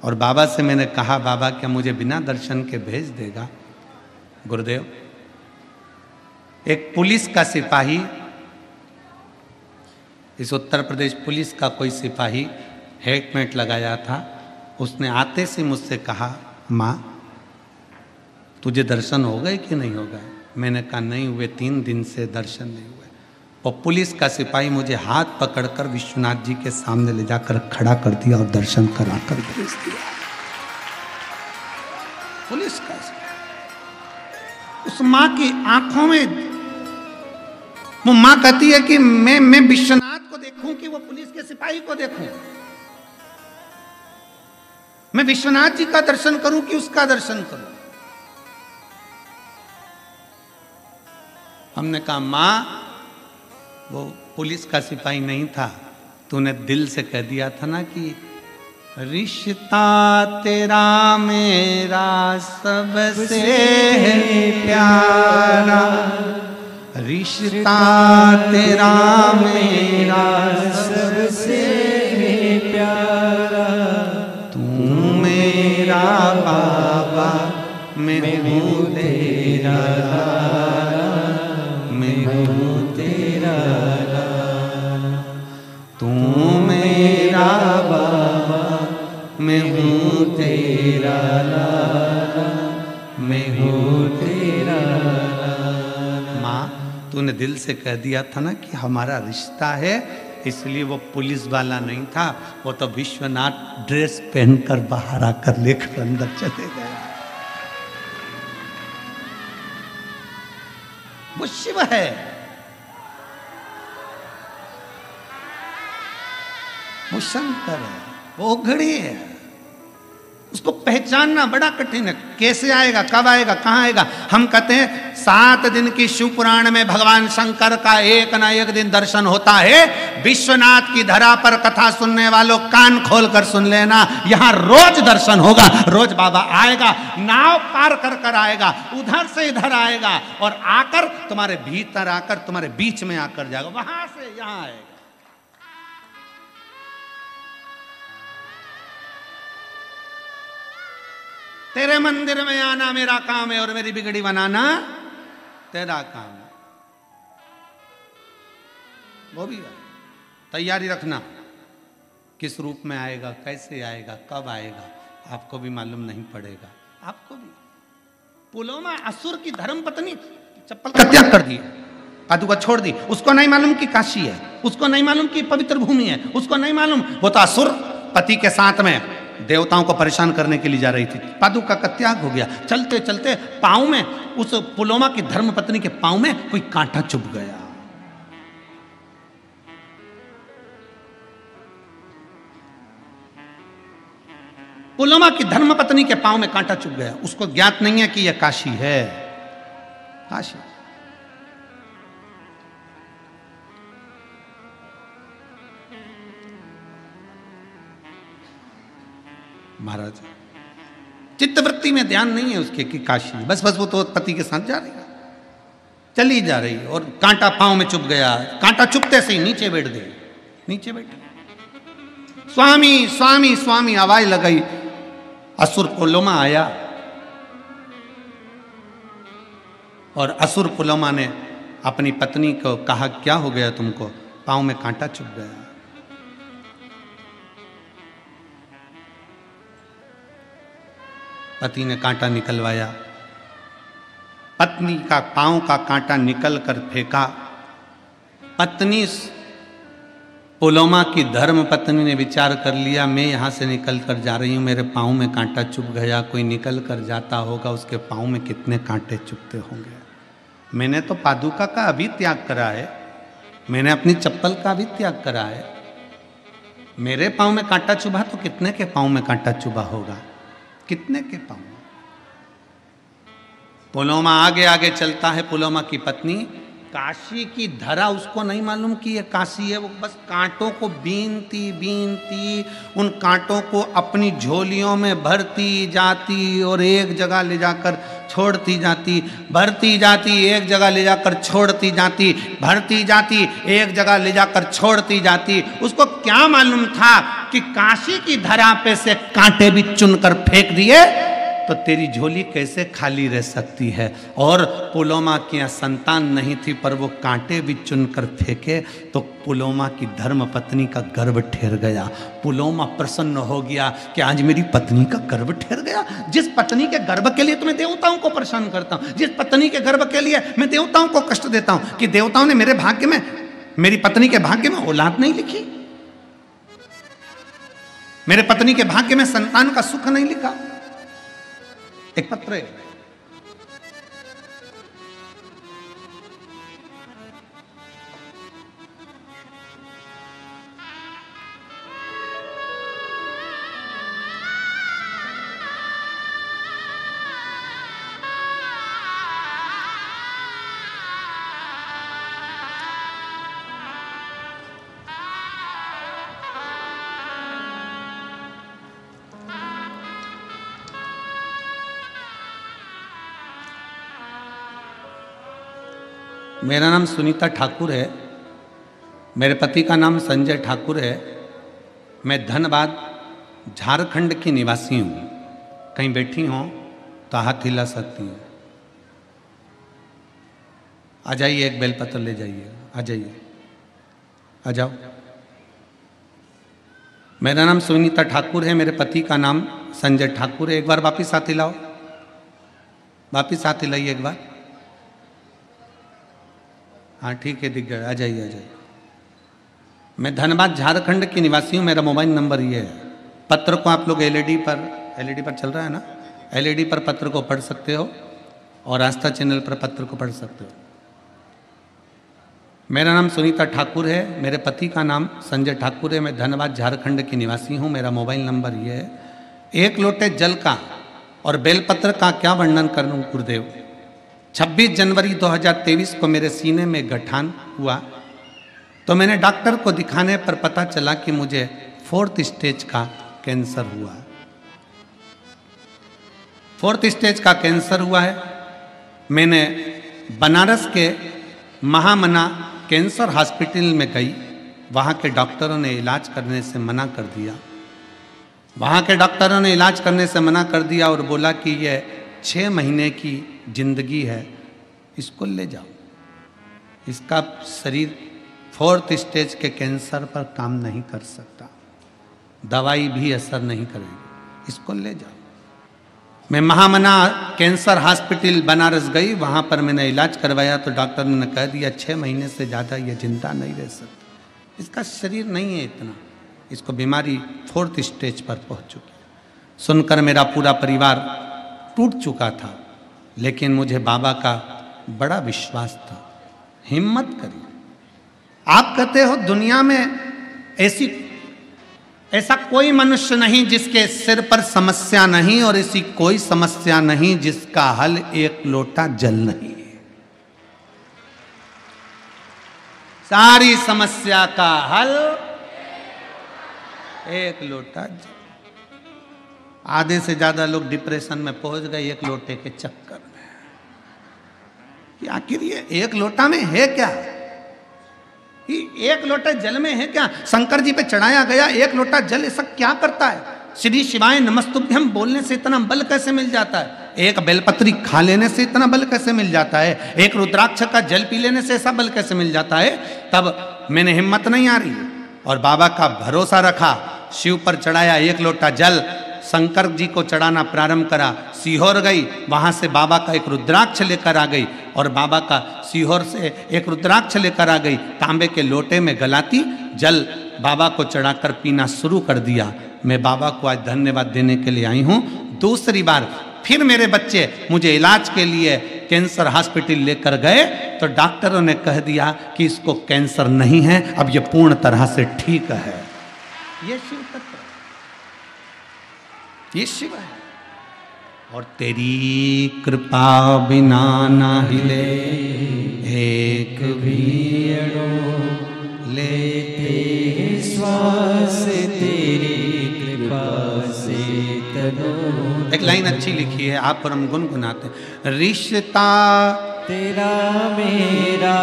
और बाबा से मैंने कहा बाबा क्या मुझे बिना दर्शन के भेज देगा? गुरुदेव एक पुलिस का सिपाही, इस उत्तर प्रदेश पुलिस का कोई सिपाही हेलमेट लगाया था, उसने आते से मुझसे कहा माँ तुझे दर्शन हो गए कि नहीं हो गए? मैंने कहा नहीं हुए, 3 दिन से दर्शन नहीं हुए। और पुलिस का सिपाही मुझे हाथ पकड़कर विश्वनाथ जी के सामने ले जाकर खड़ा कर दिया और दर्शन कराकर भेज दिया। पुलिस का सिपाही, उस माँ की आंखों में वो माँ कहती है कि मैं विश्वनाथ को देखूं कि वो पुलिस के सिपाही को देखूं? मैं विश्वनाथ जी का दर्शन करूं कि उसका दर्शन करूं? हमने कहा माँ वो पुलिस का सिपाही नहीं था, तूने दिल से कह दिया था ना कि रिश्ता तेरा मेरा सबसे है प्यारा, रिश्ता तेरा मेरा सबसे है प्यारा, तू मेरा बाबा मैं हूँ तेरा लाला, मैं हूँ तेरा लाला, तू मेरा बाबा मैं हूँ तेरा लाला, मैं हूँ तेरा लाला। माँ तूने दिल से कह दिया था ना कि हमारा रिश्ता है, इसलिए वो पुलिस वाला नहीं था, वो तो विश्वनाथ ड्रेस पहनकर बाहर आकर लेकर अंदर चले गया। वो शिव है, वो शंकर है, वो घड़ी है। उसको पहचानना बड़ा कठिन है। कैसे आएगा, कब आएगा, कहाँ आएगा? हम कहते हैं 7 दिन की शिव पुराण में भगवान शंकर का एक ना एक दिन दर्शन होता है। विश्वनाथ की धरा पर कथा सुनने वालों कान खोलकर सुन लेना, यहां रोज दर्शन होगा। रोज बाबा आएगा, नाव पार कर कर आएगा, उधर से इधर आएगा और आकर तुम्हारे भीतर आकर तुम्हारे बीच में आकर जाएगा, वहां से यहां आएगा। तेरे मंदिर में आना मेरा काम है और मेरी बिगड़ी बनाना तेरा काम है। वो भी है। तैयारी रखना, किस रूप में आएगा, कैसे आएगा, कब आएगा, आपको भी मालूम नहीं पड़ेगा। आपको भी। पुलोमा असुर की धर्म पत्नी चप्पल का त्याग कर दिया, पादुका छोड़ दी। उसको नहीं मालूम कि काशी है, उसको नहीं मालूम कि पवित्र भूमि है, उसको नहीं मालूम। वो तो असुर पति के साथ में देवताओं को परेशान करने के लिए जा रही थी। पादुका का त्याग हो गया। चलते चलते पांव में, उस पुलोमा की धर्मपत्नी के पांव में कोई कांटा चुभ गया। पुलोमा की धर्मपत्नी के पांव में कांटा चुभ गया। उसको ज्ञात नहीं है कि यह काशी है। काशी महाराज चित्तवृत्ति में ध्यान नहीं है उसके कि काशी, बस वो तो पति के साथ जा रही है, चली जा रही और कांटा पांव में चुभ गया। कांटा चुभते से ही नीचे बैठ गई, नीचे बैठ। स्वामी स्वामी स्वामी आवाज लगाई। असुर पुलोमा आया और असुर पुलोमा ने अपनी पत्नी को कहा, क्या हो गया तुमको? पांव में कांटा चुभ गया। पति ने कांटा निकलवाया, पत्नी का पांव का कांटा निकल कर फेंका। पत्नी पुलोमा की धर्म पत्नी ने विचार कर लिया, मैं यहाँ से निकल कर जा रही हूँ, मेरे पांव में कांटा चुभ गया। कोई निकल कर जाता होगा, उसके पांव में कितने कांटे चुभते होंगे। मैंने तो पादुका का अभी त्याग करा है, मैंने अपनी चप्पल का भी त्याग करा है। मेरे पांव में कांटा चुभा तो कितने के पांव में कांटा चुभा होगा, कितने के पांव। पुलोमा आगे आगे चलता है। पुलोमा की पत्नी, काशी की धरा उसको नहीं मालूम कि ये काशी है। वो बस कांटों को बीनती बीनती उन कांटों को अपनी झोलियों में भरती जाती और एक जगह ले जाकर छोड़ती जाती, भरती जाती, एक जगह ले जाकर छोड़ती जाती, भरती जाती, एक जगह ले जाकर छोड़ती जाती। उसको क्या मालूम था कि काशी की धरा पे से कांटे भी चुनकर फेंक दिए तो तेरी झोली कैसे खाली रह सकती है। और पुलोमा की संतान नहीं थी, पर वो कांटे भी चुनकर फेंके तो पुलोमा की धर्म पत्नी का गर्भ ठहर गया। पुलोमा प्रसन्न हो गया कि आज मेरी पत्नी का गर्भ ठहर गया। जिस पत्नी के गर्भ के लिए तो मैं देवताओं को परेशान करता हूँ, जिस पत्नी के गर्भ के लिए मैं देवताओं को कष्ट देता हूँ, कि देवताओं ने मेरे भाग्य में, मेरी पत्नी के भाग्य में औलाद नहीं लिखी, मेरे पत्नी के भाग्य में संतान का सुख नहीं लिखा। एक पत्र है, मेरा नाम सुनीता ठाकुर है, मेरे पति का नाम संजय ठाकुर है। मैं धनबाद झारखंड की निवासी हूँ। कहीं बैठी हों तो हाथ हिला सकती हैं। आ जाइए, एक बेलपत्र ले जाइए, आ जाइए, आ जाओ। मेरा नाम सुनीता ठाकुर है, मेरे पति का नाम संजय ठाकुर है। एक बार वापिस हाथ हिलाओ, वापिस हाथ हिलाइए एक बार। हाँ ठीक है, दिख गया। आ जाइए, आ जाइए। मैं धनबाद झारखंड की निवासी हूँ। मेरा मोबाइल नंबर ये है। पत्र को आप लोग एलईडी पर चल रहा है ना, एलईडी पर पत्र को पढ़ सकते हो और आस्था चैनल पर पत्र को पढ़ सकते हो। मेरा नाम सुनीता ठाकुर है, मेरे पति का नाम संजय ठाकुर है। मैं धनबाद झारखंड की निवासी हूँ। मेरा मोबाइल नंबर ये है एक लोटे जल का और बेलपत्र का क्या वर्णन करूं गुरुदेव। 26 जनवरी 2023 को मेरे सीने में गठान हुआ तो मैंने डॉक्टर को दिखाने पर पता चला कि मुझे 4th स्टेज का कैंसर हुआ। 4th स्टेज का कैंसर हुआ है। मैंने बनारस के महामना कैंसर हॉस्पिटल में गई। वहाँ के डॉक्टरों ने इलाज करने से मना कर दिया। वहाँ के डॉक्टरों ने इलाज करने से मना कर दिया और बोला कि यह 6 महीने की जिंदगी है, इसको ले जाओ। इसका शरीर 4th स्टेज के कैंसर पर काम नहीं कर सकता, दवाई भी असर नहीं करेगी, इसको ले जाओ। मैं महामना कैंसर हॉस्पिटल बनारस गई। वहाँ पर मैंने इलाज करवाया तो डॉक्टर ने कह दिया 6 महीने से ज़्यादा ये जिंदा नहीं रह सकता, इसका शरीर नहीं है इतना, इसको बीमारी 4th स्टेज पर पहुँच चुकी। सुनकर मेरा पूरा परिवार टूट चुका था, लेकिन मुझे बाबा का बड़ा विश्वास था। हिम्मत करिए। आप कहते हो दुनिया में ऐसा कोई मनुष्य नहीं जिसके सिर पर समस्या नहीं और ऐसी कोई समस्या नहीं जिसका हल एक लोटा जल नहीं है। सारी समस्या का हल एक लोटा जल। आधे से ज्यादा लोग डिप्रेशन में पहुंच गए एक लोटे के चक्कर में कि आखिर ये एक लोटा में है क्या, एक लोटा जल में है क्या। शंकर जी पे चढ़ाया गया एक लोटा जल ऐसा क्या करता है। श्री शिवाय नमस्तुभ्यम बोलने से इतना बल कैसे मिल जाता है, एक बेलपत्री खा लेने से इतना बल कैसे मिल जाता है, एक रुद्राक्ष का जल पी लेने से ऐसा बल कैसे मिल जाता है। तब मैंने हिम्मत नहीं आ रही और बाबा का भरोसा रखा। शिव पर चढ़ाया एक लोटा जल, शंकर जी को चढ़ाना प्रारंभ करा। सीहोर गई, वहां से बाबा का एक रुद्राक्ष लेकर आ गई और बाबा का सीहोर से एक रुद्राक्ष लेकर आ गई। तांबे के लोटे में गलाती जल बाबा को चढ़ाकर पीना शुरू कर दिया। मैं बाबा को आज धन्यवाद देने के लिए आई हूँ। दूसरी बार फिर मेरे बच्चे मुझे इलाज के लिए कैंसर हॉस्पिटल लेकर गए तो डॉक्टरों ने कह दिया कि इसको कैंसर नहीं है, अब ये पूर्ण तरह से ठीक है। ये शिव तत्व, ये शिव है। और तेरी कृपा बिना ना हिले एक भी अणु, लेते श्वास तेरी कृपा से तनो। एक लाइन अच्छी लिखी है, आप पर हम गुनगुनाते हैं। रिश्ता तेरा मेरा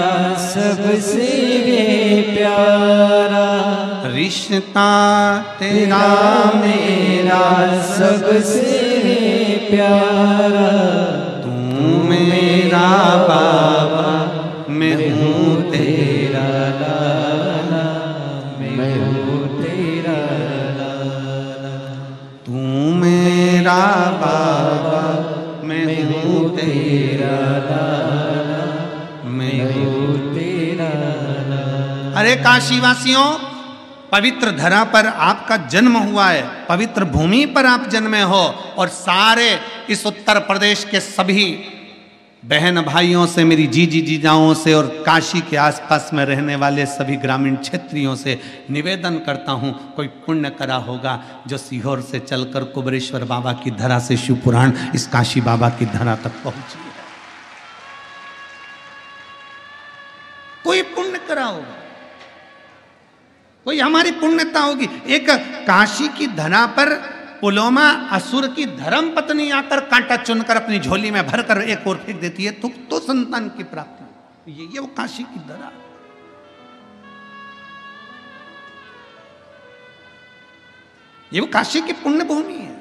सबसे प्यारा, रिश्ता तेरा मेरा सबसे प्यारा। तू मेरा बाबा, मैं हूँ तेरा लाला, मैं हूँ तेरा लाला। तू मेरा बाबा, मैं हूँ तेरा लाला, मैं हूँ तेरा लाला। अरे काशीवासियों, पवित्र धरा पर आपका जन्म हुआ है, पवित्र भूमि पर आप जन्मे हो और सारे इस उत्तर प्रदेश के सभी बहन भाइयों से, मेरी जीजी जीजाओं से और काशी के आसपास में रहने वाले सभी ग्रामीण क्षेत्रियों से निवेदन करता हूँ, कोई पुण्य करा होगा जो सीहोर से चलकर कुबरेश्वर बाबा की धरा से शिवपुराण इस काशी बाबा की धरा तक पहुंची है। कोई पुण्य करा होगा, कोई हमारी पुण्यता होगी। एक काशी की धरा पर पुलोमा असुर की धर्म पत्नी आकर कांटा चुनकर अपनी झोली में भरकर एक और फेंक देती है तो संतान की प्राप्ति। ये वो काशी की धरा, ये वो काशी की पुण्य भूमि है।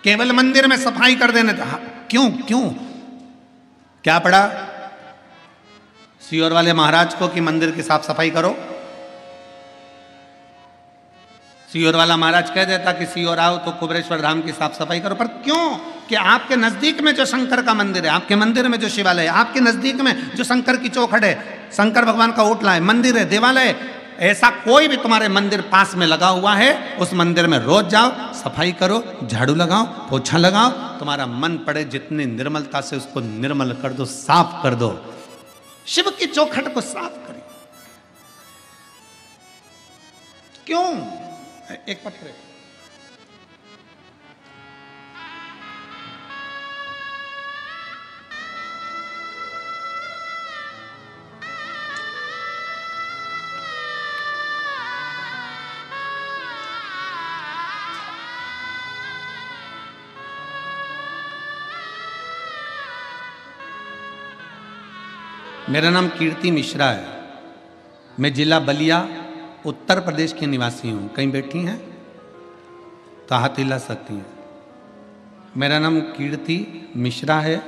केवल मंदिर में सफाई कर देने था, क्यों क्यों क्या पड़ा सीहोर वाले महाराज को कि मंदिर की साफ सफाई करो। सीहोर वाला महाराज कह देता कि सीहोर आओ तो कुबरेश्वर धाम की साफ सफाई करो, पर क्यों कि आपके नजदीक में जो शंकर का मंदिर है, आपके मंदिर में जो शिवालय है, आपके नजदीक में जो शंकर की चौखट है, शंकर भगवान का ओटला है, मंदिर है, देवालय ऐसा कोई भी तुम्हारे मंदिर पास में लगा हुआ है, उस मंदिर में रोज जाओ, सफाई करो, झाड़ू लगाओ, पोछा लगाओ, तुम्हारा मन पड़े जितनी निर्मलता से उसको निर्मल कर दो, साफ कर दो। शिव की चौखट को साफ करिए। क्यों? एक पत्र मेरा नाम कीर्ति मिश्रा है। मैं जिला बलिया उत्तर प्रदेश की निवासी हूँ। कहीं बैठी हैं तो हाथ हिला सकती हैं। मेरा नाम कीर्ति मिश्रा है।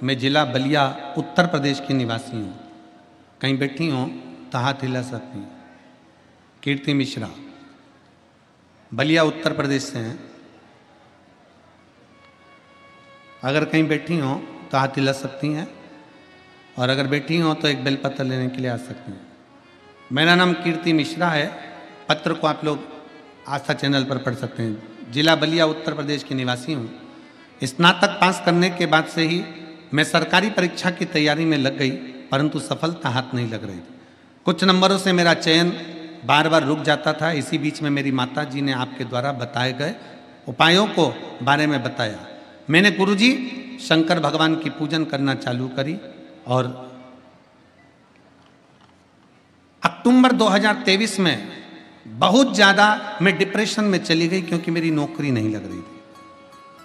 मैं जिला बलिया उत्तर प्रदेश की निवासी हूँ। कहीं बैठी हो तो हाथ हिला सकती हैं। कीर्ति मिश्रा बलिया उत्तर प्रदेश से हैं। अगर कहीं बैठी हो तो हाथ हिला सकती हैं, और अगर बैठी हो तो एक बेलपत्र लेने के लिए आ सकती हैं। मेरा नाम कीर्ति मिश्रा है। पत्र को आप लोग आस्था चैनल पर पढ़ सकते हैं। जिला बलिया उत्तर प्रदेश की निवासी हूँ। स्नातक पास करने के बाद से ही मैं सरकारी परीक्षा की तैयारी में लग गई, परंतु सफलता हाथ नहीं लग रही थी। कुछ नंबरों से मेरा चयन बार बार रुक जाता था। इसी बीच में मेरी माता जी ने आपके द्वारा बताए गए उपायों को बारे में बताया। मैंने गुरुजी शंकर भगवान की पूजन करना चालू करी, और अक्टूबर 2023 में बहुत ज़्यादा मैं डिप्रेशन में चली गई, क्योंकि मेरी नौकरी नहीं लग रही थी।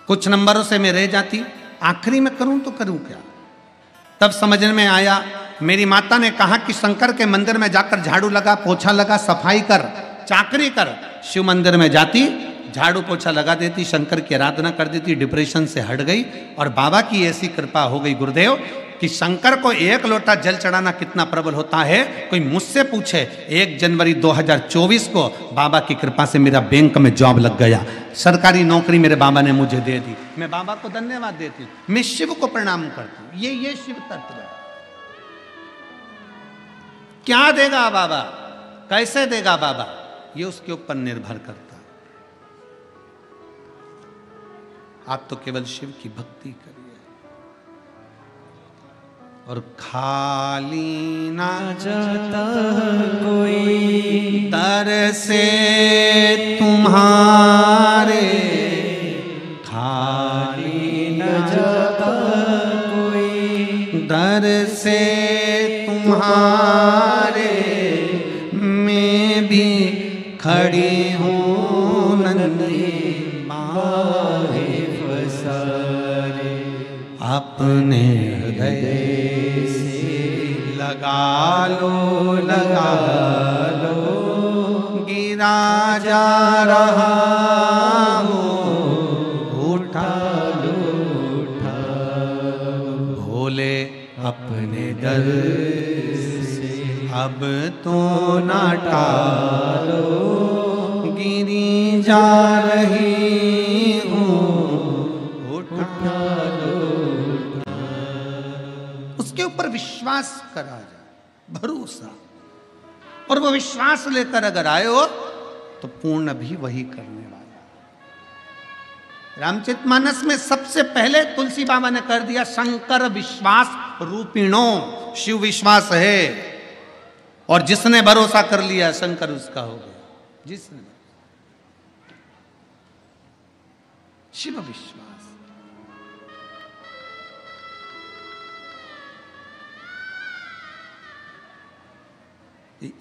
कुछ नंबरों से मैं रह जाती, आखिरी में करूं तो करूं क्या। तब समझ में आया, मेरी माता ने कहा कि शंकर के मंदिर में जाकर झाड़ू लगा, पोछा लगा, सफाई कर, चाकरी कर। शिव मंदिर में जाती, झाड़ू पोछा लगा देती, शंकर की आराधना कर देती, डिप्रेशन से हट गई। और बाबा की ऐसी कृपा हो गई गुरुदेव कि शंकर को एक लोटा जल चढ़ाना कितना प्रबल होता है, कोई मुझसे पूछे। 1 जनवरी 2024 को बाबा की कृपा से मेरा बैंक में जॉब लग गया। सरकारी नौकरी मेरे बाबा ने मुझे दे दी। मैं बाबा को धन्यवाद देती हूँ, मैं शिव को प्रणाम करती हूँ। ये शिव तत्व है। क्या देगा बाबा, कैसे देगा बाबा, ये उसके ऊपर निर्भर करता है। आप तो केवल शिव की भक्ति करिए, और खाली ना जाता कोई दर से तुम्हारे, खाली न जाता कोई दर से तुम्हारे। मैं भी खड़ी हूँ नन्ही बाहें फसारे, अपने हृदय लगा लो, गिरा जा रहा हूँ, उठा भोले अपने दर से अब तो ना टालो, गिरी जा रही हूँ, उठा लो। उसके ऊपर विश्वास करा जाए, भरोसा, और वो विश्वास लेकर अगर आए हो तो पूर्ण भी वही करने वाला। रामचरितमानस में सबसे पहले तुलसी बाबा ने कर दिया, शंकर विश्वास रूपिणो। शिव विश्वास है, और जिसने भरोसा कर लिया शंकर उसका हो गया। जिसने शिव विश्वास,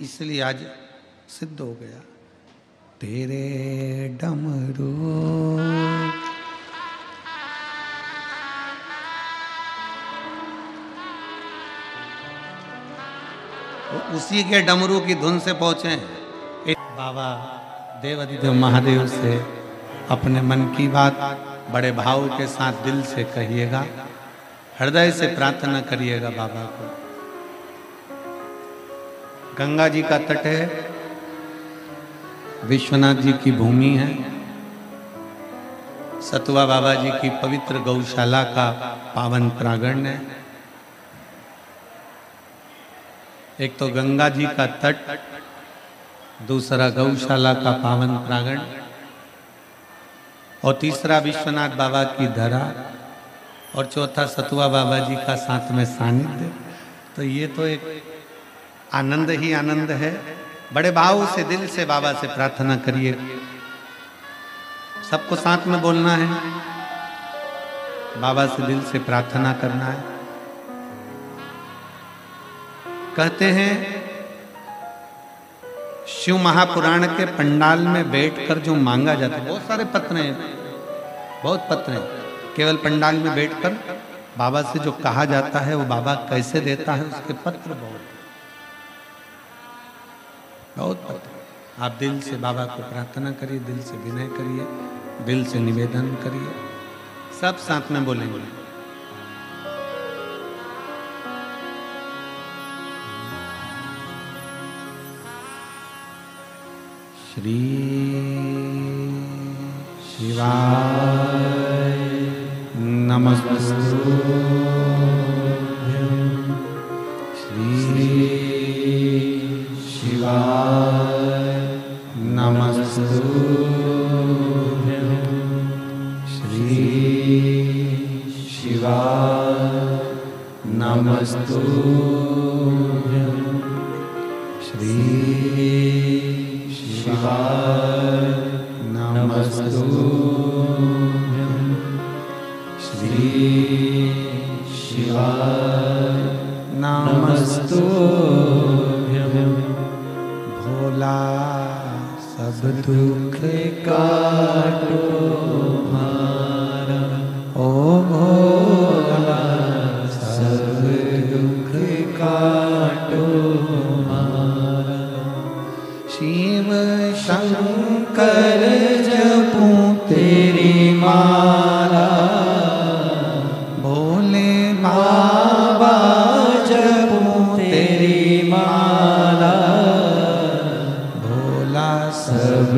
इसलिए आज सिद्ध हो गया। तेरे डमरू उसी के डमरू की धुन से पहुंचे। बाबा देवाधिदेव महादेव से अपने मन की बात बड़े भाव के साथ दिल से कहिएगा, हृदय से प्रार्थना करिएगा बाबा को। गंगा जी का तट है, विश्वनाथ जी की भूमि है, सतुआ बाबा जी की पवित्र गौशाला का पावन प्रांगण है। एक तो गंगा जी का तट, दूसरा गौशाला का पावन प्रांगण और तीसरा विश्वनाथ बाबा की धरा और चौथा सतुआ बाबा जी का साथ में सानिध्य। तो ये तो एक आनंद ही आनंद है। बड़े भाव से दिल से बाबा से प्रार्थना करिए। सबको साथ में बोलना है, बाबा से दिल से प्रार्थना करना है। कहते हैं शिव महापुराण के पंडाल में बैठकर जो मांगा जाता है, बहुत सारे पत्र हैं, बहुत पत्र हैं, केवल पंडाल में बैठकर बाबा से जो कहा जाता है वो बाबा कैसे देता है, उसके पत्र बहुत पत्र। आप दिल से बाबा को प्रार्थना करिए, दिल से विनय करिए, दिल से निवेदन करिए। सब साथ में बोलेंगे। श्री शिवाय नमस्तुभ्यं। श्री शिवाय नमस्तुभ्यं। श्री शिवाय नमस्तुभ्यं। श्री शिवाय नमस्तुभ्यं। श्री शिवाय नमस्तुभ्यं। भोला सब दुख काटो हमारा, ओ भोला सब दुख काटो हमारा। शिव शंकर जपूं तेरी माला, भोले बाबा जपूं तेरी माला। भोला सब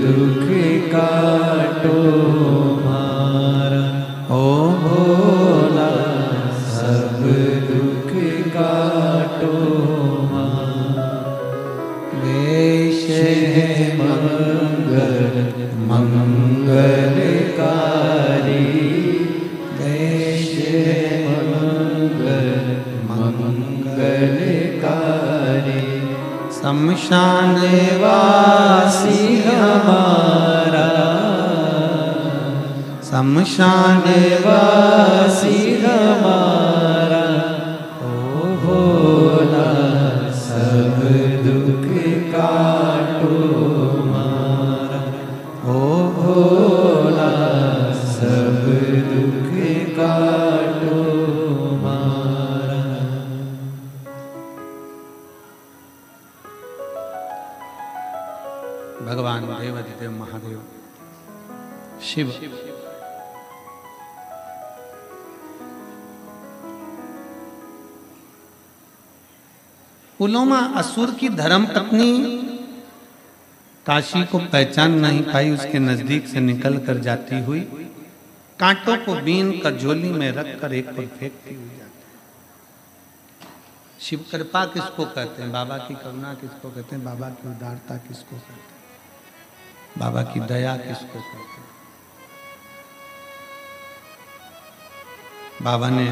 दुख काटो हमारा, ओ भोला सब दुख काटो हमारा। वेश है मंगल मंगलकारी, वेश है मंगल मंगलकारी। शमशान वासी हमारा, शमशान वासी हमारा। ओ भोला सब दुख काटो हमारा, ओ भोला सब दुख काटो हमारा। भगवान देवाधिदेव महादेव शिव पुलोमा असुर की धर्म पत्नी काशी को पहचान नहीं पाई। उसके नजदीक से निकल कर जाती हुई कांटों को बीन कर झोली में रखकर एक पर फेंकती हुई जाती है। शिव कृपा किसको कहते हैं? बाबा की करुणा किसको कहते हैं? बाबा की उदारता किसको कहते हैं? बाबा की दया किसको कहते हैं? बाबा ने,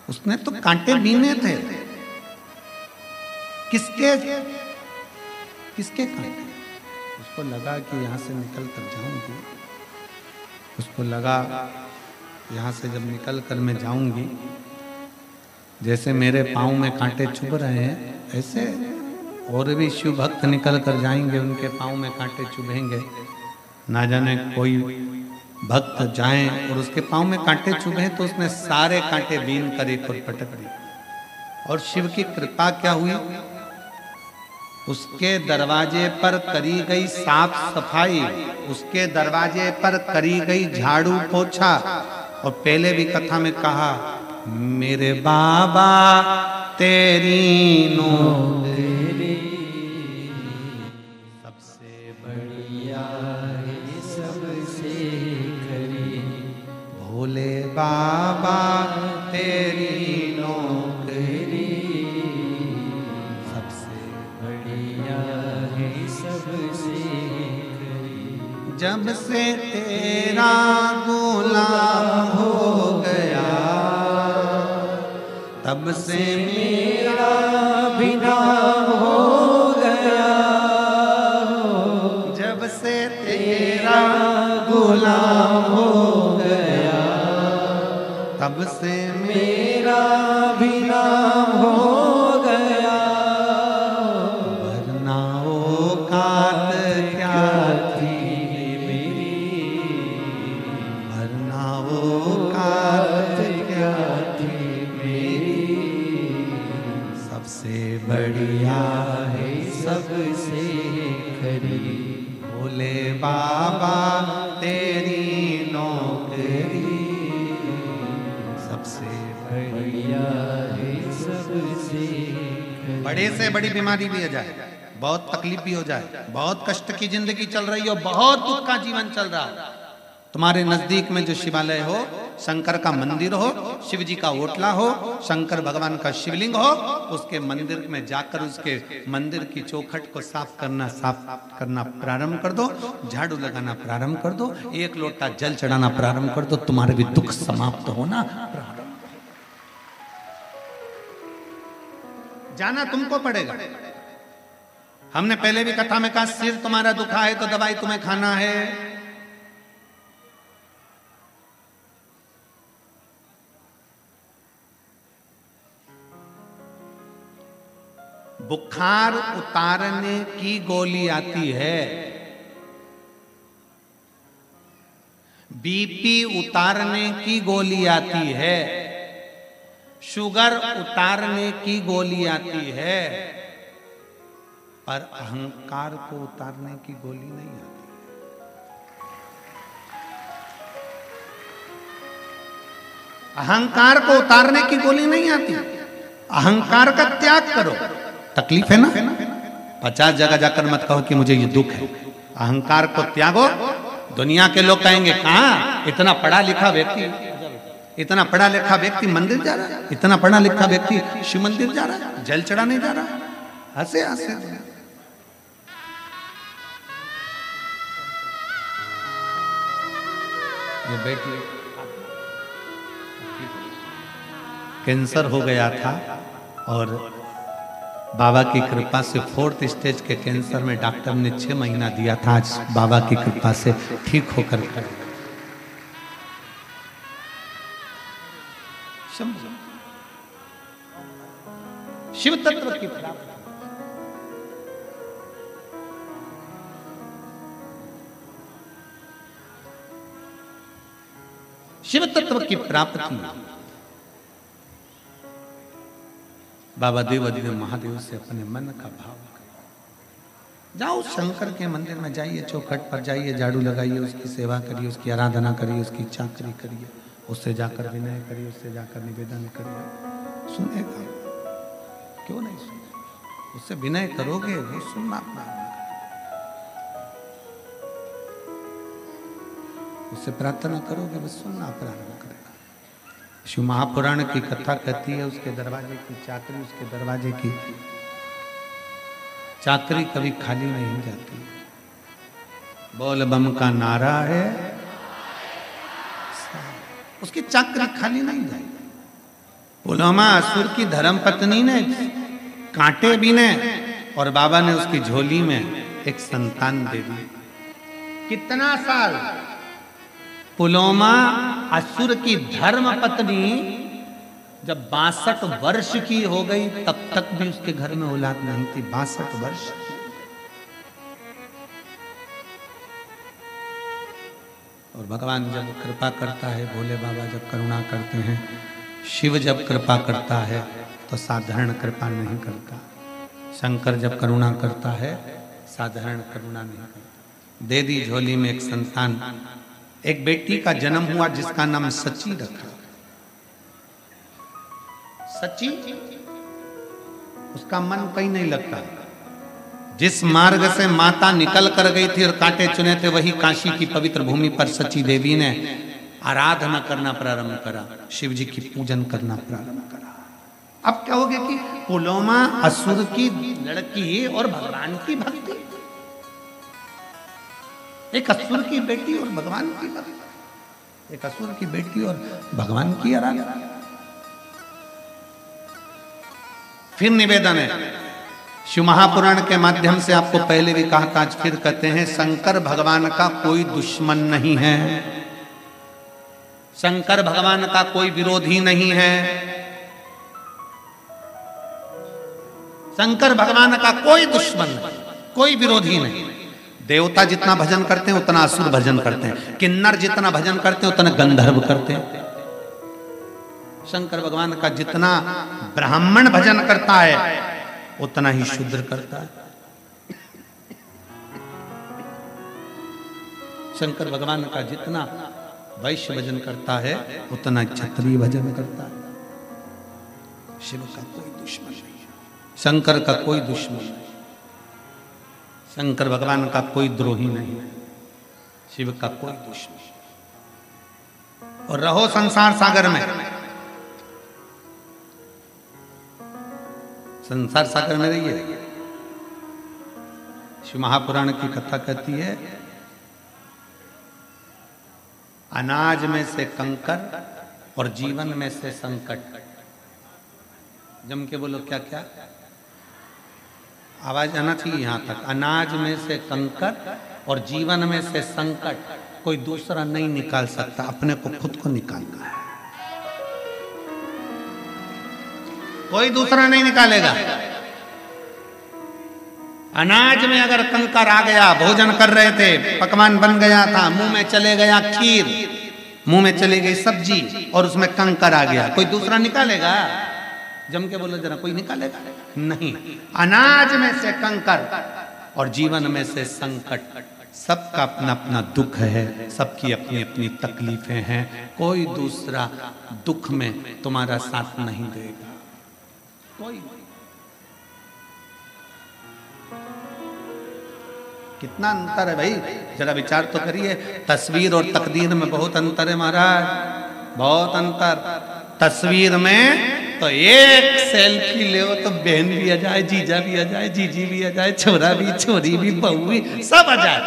उसने तो कांटे बीने थे। किसके किसके कांटे? उसको लगा कि यहाँ से निकल कर जाऊंगी, उसको लगा यहाँ से जब निकल कर मैं जाऊंगी, जैसे मेरे पाँव में कांटे चुभ रहे हैं, ऐसे और भी शिव भक्त निकल कर जाएंगे, उनके पाँव में कांटे चुभेंगे। ना जाने कोई भक्त जाए और उसके पाँव में कांटे चुभे, तो उसने सारे कांटे बीन कर एक और पटक दिए। और शिव की कृपा क्या हुई? उसके दरवाजे पर करी गई साफ सफाई, उसके दरवाजे पर करी गई झाड़ू पोछा। और पहले भी कथा में कहा, मेरे बाबा तेरी नौकरी सबसे बढ़िया है, सबसे खरी। भोले बाबा तेरी नौकरी सबसे बढ़िया जब से तेरा गुलाम हो गया, तब से मेरा भी नाम हो गया। जब से तेरा गुलाम हो गया, तब से मेरा भी नाम हो गया। वरना औकात क्या थी मेरी, वरना औकात क्या थी मेरी। सबसे बढ़िया है सबसे खरी, भोले बाबा तेरी नौकरी। सबसे बढ़िया है सबसे खरी। बड़े से बड़ी बीमारी भी हो जाए, बहुत तकलीफ भी हो जाए, बहुत कष्ट की जिंदगी चल रही हो, बहुत दुख का जीवन चल रहा हो, तुम्हारे नजदीक में जो शिवालय हो, शंकर का मंदिर हो, शिव जी का ओटला हो, शंकर भगवान का शिवलिंग हो, उसके मंदिर में जाकर उसके मंदिर की चौखट को साफ करना प्रारंभ कर दो, झाड़ू लगाना प्रारंभ कर दो, एक लोटा जल चढ़ाना प्रारंभ कर दो, तुम्हारे भी दुख समाप्त होना प्रारंभ। जाना तुमको पड़ेगा। हमने पहले भी कथा में कहा, सिर तुम्हारा दुखा है तो दवाई तुम्हें खाना है। बुखार उतारने की गोली आती है, बीपी उतारने की गोली आती है, शुगर उतारने की गोली आती है, पर अहंकार को उतारने की गोली नहीं आती। अहंकार को उतारने की गोली नहीं आती। अहंकार का त्याग करो। तकलीफ है ना, 50 जगह जाकर मत कहो कि मुझे ये दुख है। अहंकार को त्यागो। दुनिया के लोग कहेंगे, कहां इतना पढ़ा लिखा व्यक्ति, इतना पढ़ा लिखा व्यक्ति मंदिर जा रहा है, इतना पढ़ा लिखा व्यक्ति शिव मंदिर जा रहा है, जल चढ़ाने जा रहा है। हंसे हंसे ये बेटी कैंसर हो गया था और बाबा की कृपा से 4th स्टेज के कैंसर में डॉक्टर ने 6 महीना दिया था। आज बाबा की कृपा से ठीक होकर शिव तत्व की प्राप्ति, शिव तत्व की प्राप्ति बाबा देवाधिदेव महादेव से अपने मन का भाव करो। जाओ शंकर के मंदिर में जाइए, चौखट पर जाइए, झाड़ू लगाइए, उसकी सेवा करिए, उसकी आराधना करिए, उसकी चाकरी करिए, उससे जाकर विनय करिए, उससे जाकर निवेदन करिए। सुनेगा क्यों नहीं सुने? उससे विनय करोगे वो सुनना प्रारंभ करेगा, उससे प्रार्थना करोगे वो सुनना प्रारंभ करेगा। शिव महापुराण की कथा कहती है, उसके दरवाजे की चाकरी, उसके दरवाजे की चाकरी कभी खाली नहीं जाती। बोल बम का नारा है, उसकी चाकरी खाली नहीं जाएगी। पुलवामा असुर की धर्म पत्नी ने कांटे बीने और बाबा ने उसकी झोली में एक संतान दे दी। कितना साल? पुलवामा असुर की धर्म पत्नी जब 62 वर्ष की हो गई तब तक भी उसके घर में औलाद नहीं थी। 62 वर्ष। और भगवान जब कृपा करता है, भोले बाबा जब करुणा करते हैं, शिव जब कृपा करता है तो साधारण कृपा नहीं करता। शंकर जब करुणा करता है साधारण करुणा नहीं करता। दे दी झोली में एक संतान, एक बेटी का जन्म हुआ जिसका नाम सची रखा। सची, उसका मन कहीं नहीं लगता। जिस मार्ग से माता निकल कर गई थी और कांटे चुने थे, वही काशी की पवित्र भूमि पर सची देवी ने आराधना करना प्रारंभ करा, शिव जी की पूजन करना प्रारंभ करा। अब क्या हो गया कि पुलवामा असुर की लड़की और भगवान की भक्ति। एक असुर की बेटी और भगवान की पत्नी, एक असुर की बेटी और भगवान की आराधना। फिर निवेदन है, शिव महापुराण के माध्यम से आपको पहले भी कहा था, आज फिर कहते हैं, शंकर भगवान का कोई दुश्मन नहीं है, शंकर भगवान का कोई विरोधी नहीं है, शंकर भगवान का कोई दुश्मन नहीं, कोई विरोधी नहीं। देवता जितना भजन करते हैं उतना असुर भजन करते हैं, किन्नर जितना भजन करते हैं उतना गंधर्व करते हैं। शंकर भगवान का जितना ब्राह्मण भजन करता है उतना ही शूद्र करता है। शंकर भगवान का जितना वैश्य भजन करता है उतना क्षत्रिय भजन करता है। शिव का कोई दुश्मन नहीं है, शंकर का कोई दुश्मन नहीं, शंकर भगवान का कोई द्रोही नहीं है, शिव का कोई दुश्मन। और रहो संसार सागर में, संसार सागर में रहिए। शिव महापुराण की कथा कहती है, अनाज में से कंकर और जीवन में से संकट। जम के बोलो क्या क्या, आवाज आना चाहिए यहां तक। अनाज में से कंकर और जीवन में से संकट कोई दूसरा नहीं निकाल सकता, अपने को खुद को निकालना है, कोई दूसरा नहीं निकालेगा। अनाज में अगर कंकर आ गया, भोजन कर रहे थे, पकवान बन गया था, मुंह में चले गया खीर, मुंह में चली गई सब्जी और उसमें कंकर आ गया, कोई दूसरा निकालेगा? जम के बोलो जरा, कोई निकालेगा नहीं। अनाज में से कंकर और जीवन में से संकट, सबका अपना अपना दुख है, सबकी अपनी अपनी तकलीफें हैं, कोई दूसरा दुख में तुम्हारा साथ नहीं देगा, कोई। कितना अंतर है भाई, जरा विचार तो करिए। तस्वीर और तकदीर में बहुत अंतर है महाराज, बहुत अंतर। तस्वीर में तो एक सेल्फी ले तो बहन भी आ जाए, जीजा भी आ जाए, जीजी भी आ जाए, छोरा भी, छोरी भी, बहू भी, सब आ जाए।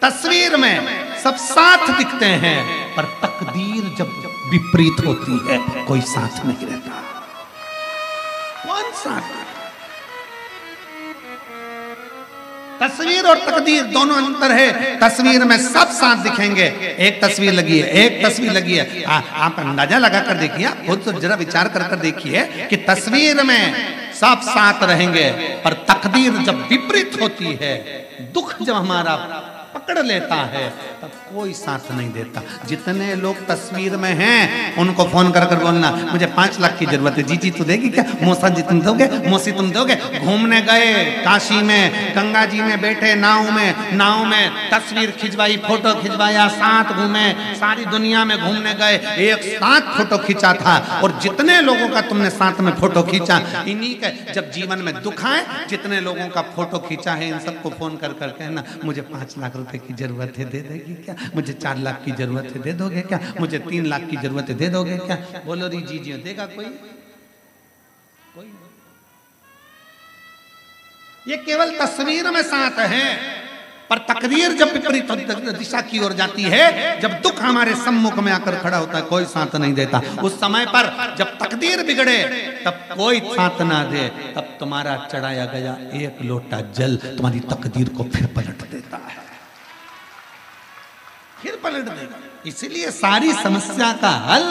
तस्वीर में सब साथ दिखते हैं, पर तकदीर जब विपरीत होती है कोई साथ नहीं रहता। कौन साथ? तस्वीर और तकदीर दोनों अंतर है। तस्वीर में सब साथ दिखेंगे, एक तस्वीर लगी है, एक तस्वीर लगी है, आप अंदाजा लगा कर देखिए, आप खुद तो जरा विचार कर कर देखिए कि तस्वीर में सब साथ रहेंगे, पर तकदीर जब विपरीत होती है, दुख जब हमारा पकड़ लेता है, तब कोई साथ नहीं देता। जितने लोग तस्वीर में हैं उनको फोन कर कर बोलना, मुझे 5 लाख की जरूरत है, जीजी तू देगी क्या, मौसा जी तुम दोगे, मौसी तुम दोगे। घूमने गए काशी में, गंगा जी में बैठे नाव में तस्वीर खिंचवाई, फोटो खिंचवाया, साथ घूमे, सारी दुनिया में घूमने गए, एक साथ फोटो खींचा था। और जितने लोगों का तुमने साथ में फोटो खींचा, इन्हीं के जब जीवन में दुख आए, जितने लोगों का फोटो खींचा है, इन सबको फोन कर कर कहना, मुझे 5 लाख रुपए की जरूरत है, दे देगी क्या, मुझे 4 लाख की जरूरत है, दे दोगे क्या, मुझे 3 लाख की जरूरत है, दे दोगे क्या। बोलो री जी, देगा कोई? कोई नहीं। ये केवल तस्वीर में साथ है, पर तकदीर जब विपरीत दिशा की ओर जाती है, जब दुख हमारे सम्मुख में आकर खड़ा होता है, कोई साथ नहीं देता। उस समय पर जब तकदीर बिगड़े, तब कोई साथ ना दे, तब तुम्हारा चढ़ाया गया एक लोटा जल तुम्हारी तकदीर को फिर पलट देता है, फिर पलट देगा। इसलिए सारी समस्या का हल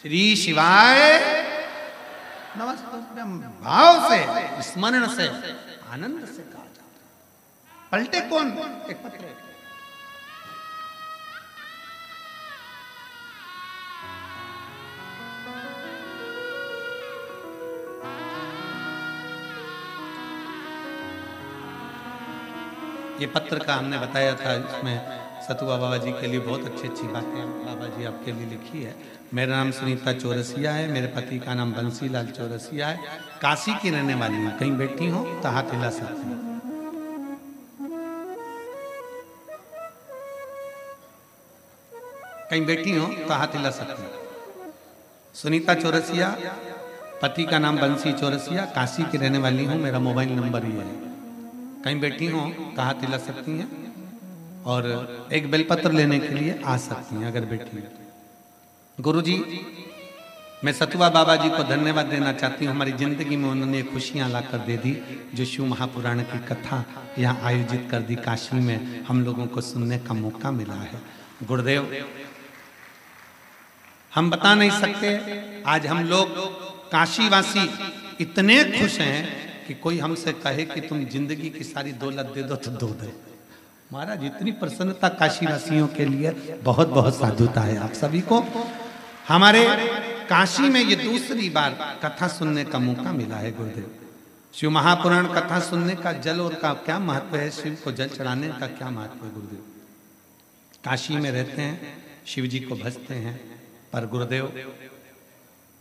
श्री शिवाय नमस्ते भाव से, स्मरण से, आनंद से कहा जाता है। पलटे कौन? एक पत्र है, ये पत्र का हमने बताया था, इसमें सतुआ बाबा जी के लिए बहुत अच्छी अच्छी बातें बाबा जी आपके लिए लिखी है। मेरा नाम सुनीता चौरसिया है, मेरे पति का नाम बंसीलाल चौरसिया है, काशी की रहने वाली हूँ। कहीं बैठी हो तो हाथ हिला सकती हूँ। कहीं बैठी हो तो हाथ हिला सकती हूँ। सुनीता चौरसिया, पति का नाम बंसी चौरसिया, काशी की रहने वाली हूँ, मेरा मोबाइल नंबर ये है। कहीं बैठी हो कहा तिला सकती हैं और एक बेलपत्र लेने के लिए आ सकती हैं अगर बैठी हैं। गुरुजी, मैं सतुआ बाबा जी को धन्यवाद देना चाहती हूँ। हमारी जिंदगी में उन्होंने खुशियाँ लाकर दे दी, जो शिव महापुराण की कथा यहाँ आयोजित कर दी। काशी में हम लोगों को सुनने का मौका मिला है। गुरुदेव, हम बता नहीं सकते, आज हम लोग काशीवासी इतने खुश हैं कि कोई हमसे कहे कि तुम जिंदगी की सारी दौलत दे दो तो दो दे। महाराज, इतनी प्रसन्नता काशीवासियों के लिए, बहुत बहुत साधुता है आप सभी को। हमारे काशी में ये दूसरी बार कथा सुनने का मौका मिला है। गुरुदेव, शिव महापुराण कथा सुनने का जल और का क्या महत्व है, शिव को जल चढ़ाने का क्या महत्व है। गुरुदेव, काशी में रहते हैं, शिव जी को भजते हैं, पर गुरुदेव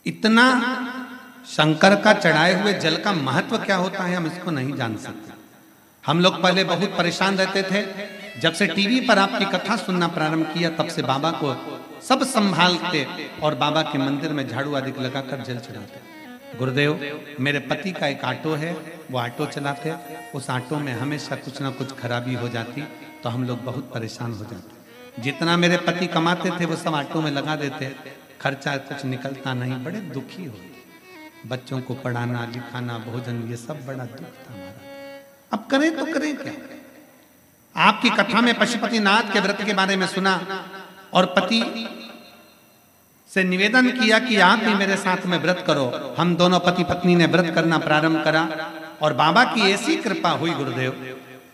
इतना शंकर का चढ़ाए हुए जल का महत्व क्या होता है हम इसको नहीं जान सकते। हम लोग पहले बहुत परेशान रहते थे, जब से टीवी पर आपकी कथा सुनना प्रारंभ किया तब से बाबा को सब संभालते और बाबा के मंदिर में झाड़ू आदि लगाकर जल चढ़ाते। गुरुदेव, मेरे पति का एक ऑटो है, वो ऑटो चलाते, उस ऑटो में हमेशा कुछ ना कुछ खराबी हो जाती तो हम लोग बहुत परेशान हो जाते। जितना मेरे पति कमाते थे वो सब ऑटो में लगा देते, खर्चा कुछ निकलता नहीं, बड़े दुखी हो। बच्चों को पढ़ाना लिखाना भोजन ये सब बड़ा दुख था हमारा। अब करें तो करें क्या। आपकी कथा में पशुपतिनाथ के व्रत के बारे में सुना और पति से निवेदन किया कि आप भी मेरे साथ में व्रत करो। हम दोनों पति पत्नी ने व्रत करना प्रारंभ करा और बाबा की ऐसी कृपा हुई। गुरुदेव,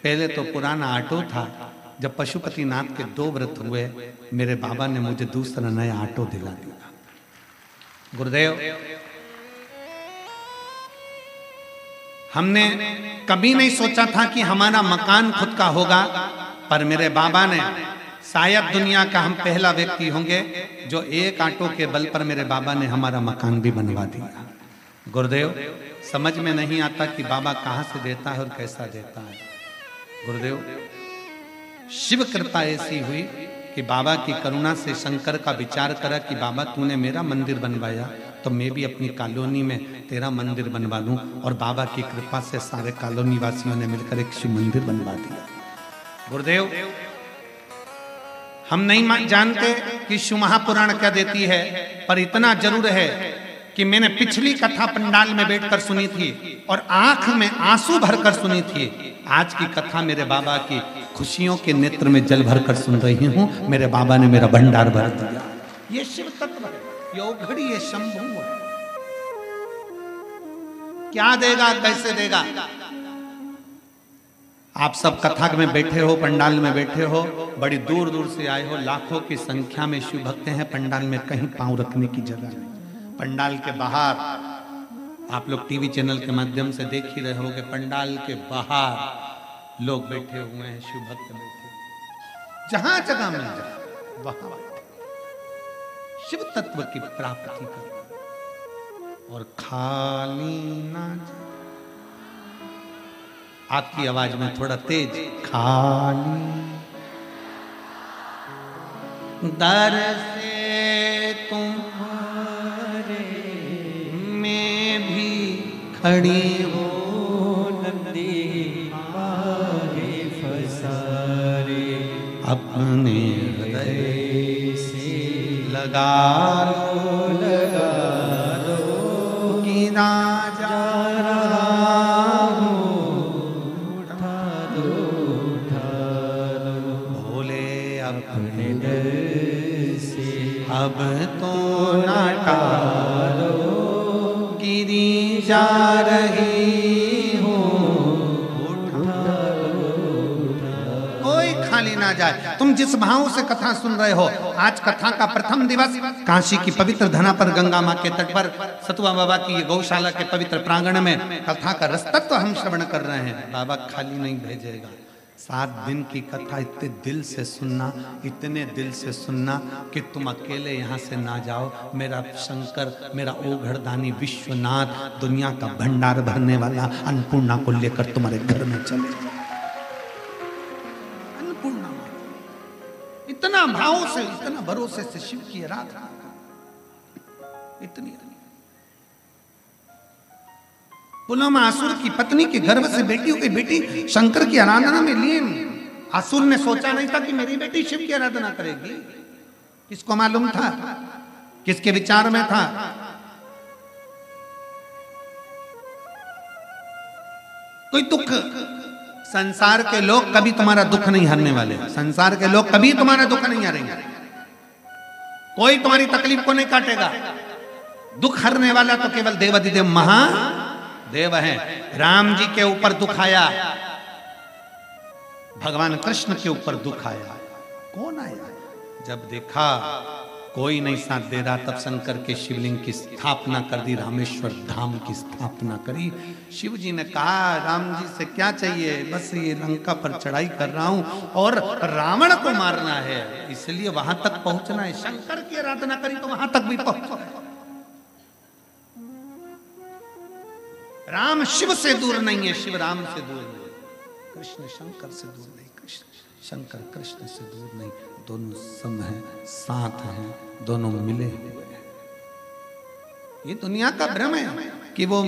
पहले तो पुराना ऑटो था, जब पशुपतिनाथ के 2 व्रत हुए मेरे बाबा ने मुझे दूसरा नया ऑटो दिला दिया। गुरुदेव, हमने कभी नहीं सोचा था कि हमारा मकान खुद का होगा, पर मेरे बाबा ने, शायद दुनिया का हम पहला व्यक्ति होंगे जो एक ऑटो के बल पर मेरे बाबा ने हमारा मकान भी बनवा दिया। गुरुदेव, समझ में नहीं आता कि बाबा कहाँ से देता है और कैसा देता है। गुरुदेव, शिव कृपा ऐसी हुई कि बाबा की करुणा से शंकर का विचार करा कि बाबा तूने मेरा मंदिर बनवाया तो मैं भी अपनी कॉलोनी में तेरा मंदिर बनवा लूं, और बाबा की कृपा से सारे कॉलोनी वासियों ने मिलकर एक शिव मंदिर बनवा दिया। गुरुदेव, हम नहीं जानते कि शिव महापुराण क्या देती है, पर इतना जरूर है कि मैंने पिछली कथा पंडाल में बैठकर सुनी थी और आंख में आंसू भरकर सुनी थी। आज की कथा मेरे बाबा की खुशियों के नेत्र में जल भरकर सुन रही हूं। मेरे बाबा ने मेरा भंडार भर दिया। ये शिव तत्व है, ये औघड़ी, ये शंभु है। क्या देगा, कैसे देगा। आप सब कथा में बैठे हो, पंडाल में बैठे हो, बड़ी दूर दूर से आए हो, लाखों की संख्या में शिव भक्त हैं। पंडाल में कहीं पांव रखने की जगह नहीं। पंडाल के बाहर आप लोग टीवी चैनल के माध्यम से देख ही रहे होगे, पंडाल के बाहर लोग बैठे हुए हैं, शिव भक्त बैठे, जहां जगह मिल जाए वहां शिव तत्व की प्राप्ति कर और खाली ना जाए। आपकी आवाज में थोड़ा तेज, खाली दर से तुम्हारे में भी खड़ी हो नंदी मारे फसारे अपने हृदय से लगा लो कि ना जा रहा हूँ, उठा दो भोले अपने दर से अब तो ना टालो, गिरी जा रही हूँ, कोई खाली ना जाए। तुम जिस भाव से कथा सुन रहे हो, आज कथा का प्रथम दिवस काशी की पवित्र धनापर गंगा माँ के तट पर सतुआ बाबा की गौशाला के पवित्र प्रांगण में कथा का रसतत्व हम श्रवण कर रहे हैं। बाबा खाली नहीं भेजेगा। 7 दिन की कथा इतने दिल से सुनना, इतने दिल से सुनना कि तुम अकेले यहाँ से ना जाओ। मेरा शंकर, मेरा ओघड़दानी विश्वनाथ, दुनिया का भंडार भरने वाला अन्नपूर्णा को लेकर तुम्हारे घर में चले। अन्नपूर्णा, इतना भाव से, इतना भरोसे से शिव की आराधना, इतनी पुलमासुर की पत्नी के गर्भ से बेटी हो गई। बेटी शंकर की आराधना में लीन। असुर ने सोचा नहीं था कि मेरी बेटी शिव की आराधना करेगी। किसको मालूम था? किसके विचार में था? कोई दुख, संसार के लोग कभी तुम्हारा दुख नहीं हरने वाले। संसार के लोग कभी तुम्हारा दुख नहीं हरेंगे। कोई तुम्हारी तकलीफ को नहीं काटेगा। दुख हरने वाला तो केवल देवाधिदेव महादेव है। राम जी के ऊपर दुख आया, भगवान कृष्ण के ऊपर दुख आया। कौन आया? जब देखा कोई नहीं साथ दे रहा, तब शंकर के शिवलिंग की स्थापना कर दी, रामेश्वर धाम की स्थापना करी। शिव जी ने कहा राम जी से क्या चाहिए? बस ये लंका पर चढ़ाई कर रहा हूं और रावण को मारना है, इसलिए वहां तक पहुंचना है। शंकर की आराधना करी तो वहां तक भी पहुंचा। राम शिव से दूर नहीं है, शिव राम से दूर नहीं, कृष्ण शंकर से दूर नहीं, कृष्ण शंकर कृष्ण से दूर नहीं। दोनों सम हैं, साथ हैं, दोनों मिले हुए हैं। ये दुनिया का भ्रम है कि वो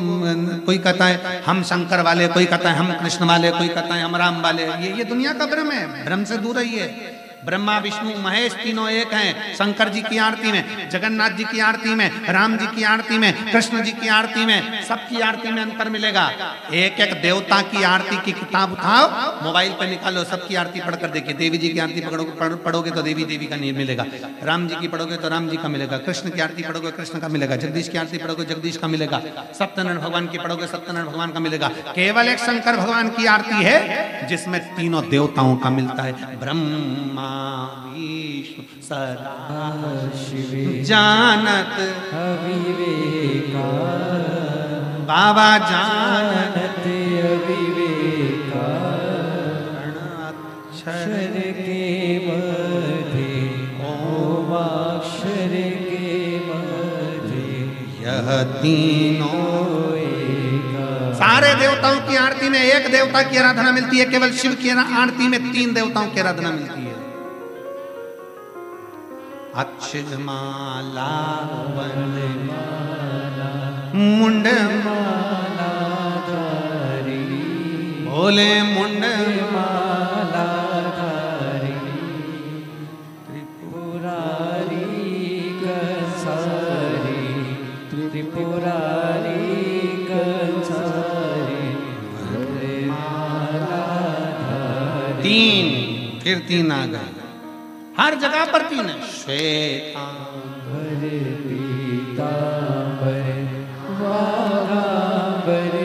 कोई कहता है हम शंकर वाले, कोई कहता है हम कृष्ण वाले, कोई कहता है हम राम वाले। ये दुनिया का भ्रम है। भ्रम से दूर रहिए। ब्रह्मा विष्णु महेश तीनों एक हैं। शंकर जी की आरती में, जगन्नाथ जी की आरती में, राम जी की आरती में, कृष्ण जी की आरती में, सबकी आरती में अंतर मिलेगा। एक एक देवता की आरती की किताब उठाओ, मोबाइल पर निकालो, सबकी आरती पढ़कर देखिए। देवी जी की आरती पढ़ोगे तो देवी देवी का नहीं मिलेगा, राम जी की पढ़ोगे तो राम जी का मिलेगा, कृष्ण की आरती पढ़ोगे कृष्ण का मिलेगा, जगदीश की आरती पढ़ोगे जगदीश का मिलेगा, सत्यनारायण भगवान की पढ़ोगे सत्यनारायण भगवान का मिलेगा। केवल एक शंकर भगवान की आरती है जिसमें तीनों देवताओं का मिलता है। ब्रह्मा विष्णु सदा शिव जानत अविवेका, बाबा जानत अविवेका, अक्षर के मध्य ओमाक्षर के मध्य यह तीनों एका। सारे देवताओं की आरती में एक देवता की आराधना मिलती है, केवल शिव की आरती में तीन देवताओं की आराधना मिलती है। अक्षर माला मुंड माला धारी, भोले मुंड माला धारी, त्रिपुरारी कंसारी, त्रिपुरारी कंसारी, माला धारी। तीन, फिर तीन आ गए। हर जगह पर तीन है। श्वेतांबर पीतांबर वाघांबर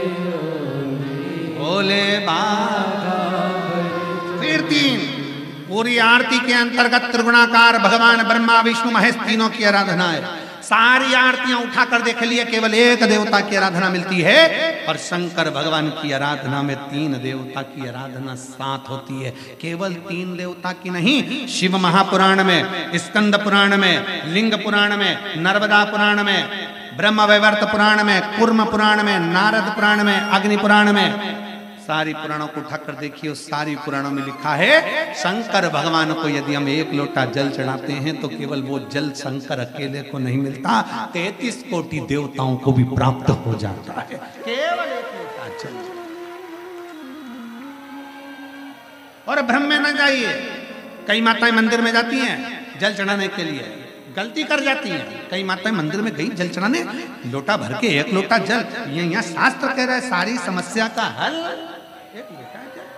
भोले बाघांबर, फिर तीन। पूरी आरती के अंतर्गत त्रिगुणाकार भगवान ब्रह्मा विष्णु महेश तीनों की आराधना है। सारी आरतियां उठाकर देख लिए, केवल एक देवता की आराधना मिलती है। और शंकर भगवान की आराधना में तीन देवता की आराधना साथ होती है। केवल तीन देवता की नहीं, शिव महापुराण में, स्कंद पुराण में, लिंग पुराण में, नर्मदा पुराण में, ब्रह्म वैवर्त पुराण में, कूर्म पुराण में, नारद पुराण में, अग्नि पुराण में, सारी पुराणों को उठाकर देखिए। उस सारी पुराणों में लिखा है शंकर भगवान को यदि हम एक लोटा जल चढ़ाते हैं तो केवल वो जल शंकर अकेले को नहीं मिलता, 33 कोटि देवताओं को भी प्राप्त हो जाता है। केवल एक लोटा जल। और भ्रम में न जाइए। कई माताएं मंदिर में जाती हैं जल चढ़ाने के लिए, गलती कर जाती हैं। कई माताएं मंदिर में गई जल चढ़ाने, लोटा भर के एक लोटा जल। ये यहाँ शास्त्र कह रहा है सारी समस्या का हल एक लोटा जल।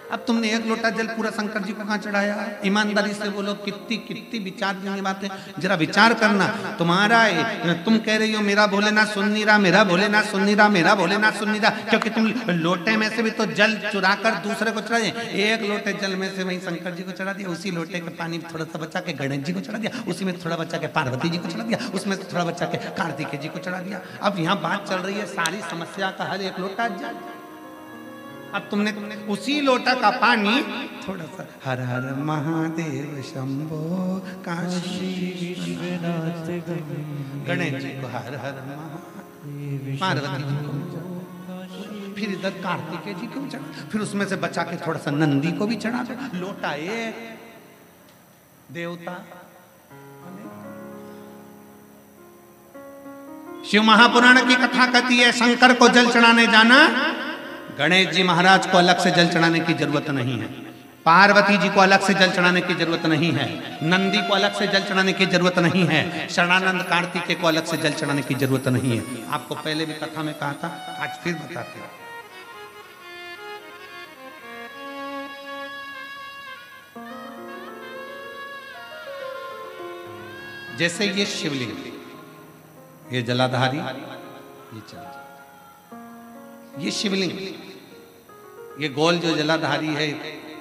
अब तुमने एक लोटा जल पूरा शंकर जी को कहाँ चढ़ाया? ईमानदारी से बोलो, कितनी कितनी विचार की बातें। जरा विचार करना। तुम्हारा तुम कह रही हो मेरा भोलेनाथ सुन नहीं रहा, मेरा भोलेनाथ सुन नहीं रहा, मेरा भोलेनाथ सुन नहीं रहा, क्योंकि तुम लोटे में से भी तो जल चुरा कर दूसरे को चढ़ा दिया। एक लोटे जल में से वही शंकर जी को चढ़ा दिया, उसी लोटे का पानी थोड़ा सा बचा के गणेश जी को चढ़ा दिया, उसी में थोड़ा बचा के पार्वती जी को चढ़ा दिया, उसमें थोड़ा बचा के कार्तिकेय जी को चढ़ा दिया। अब यहाँ बात चल रही है सारी समस्या का हल एक लोटा जल। अब तुमने उसी लोटा का पानी थोड़ा सा हर हर महादेव शंभो काशी विश्वनाथ गणेश जी को हर हर महादेव, पार्वती जी को, फिर इधर कार्तिकेय जी को भी चढ़ा, फिर उसमें से बचा के थोड़ा सा नंदी को भी चढ़ा दो। लोटा एक, देवता शिव महापुराण की कथा कहती है शंकर को जल चढ़ाने जाना, गणेश जी महाराज को अलग से जल चढ़ाने की जरूरत नहीं है, पार्वती जी को अलग से जल चढ़ाने की जरूरत नहीं है, नंदी को अलग से जल चढ़ाने की जरूरत नहीं है, शरणानंद कार्तिकेय को अलग से जल चढ़ाने की जरूरत नहीं है। आपको पहले भी कथा में कहा था, आज फिर बताते हैं। जैसे ये शिवलिंग, ये जलाधारी, ये चल, ये शिवलिंग, ये गोल जो जलाधारी है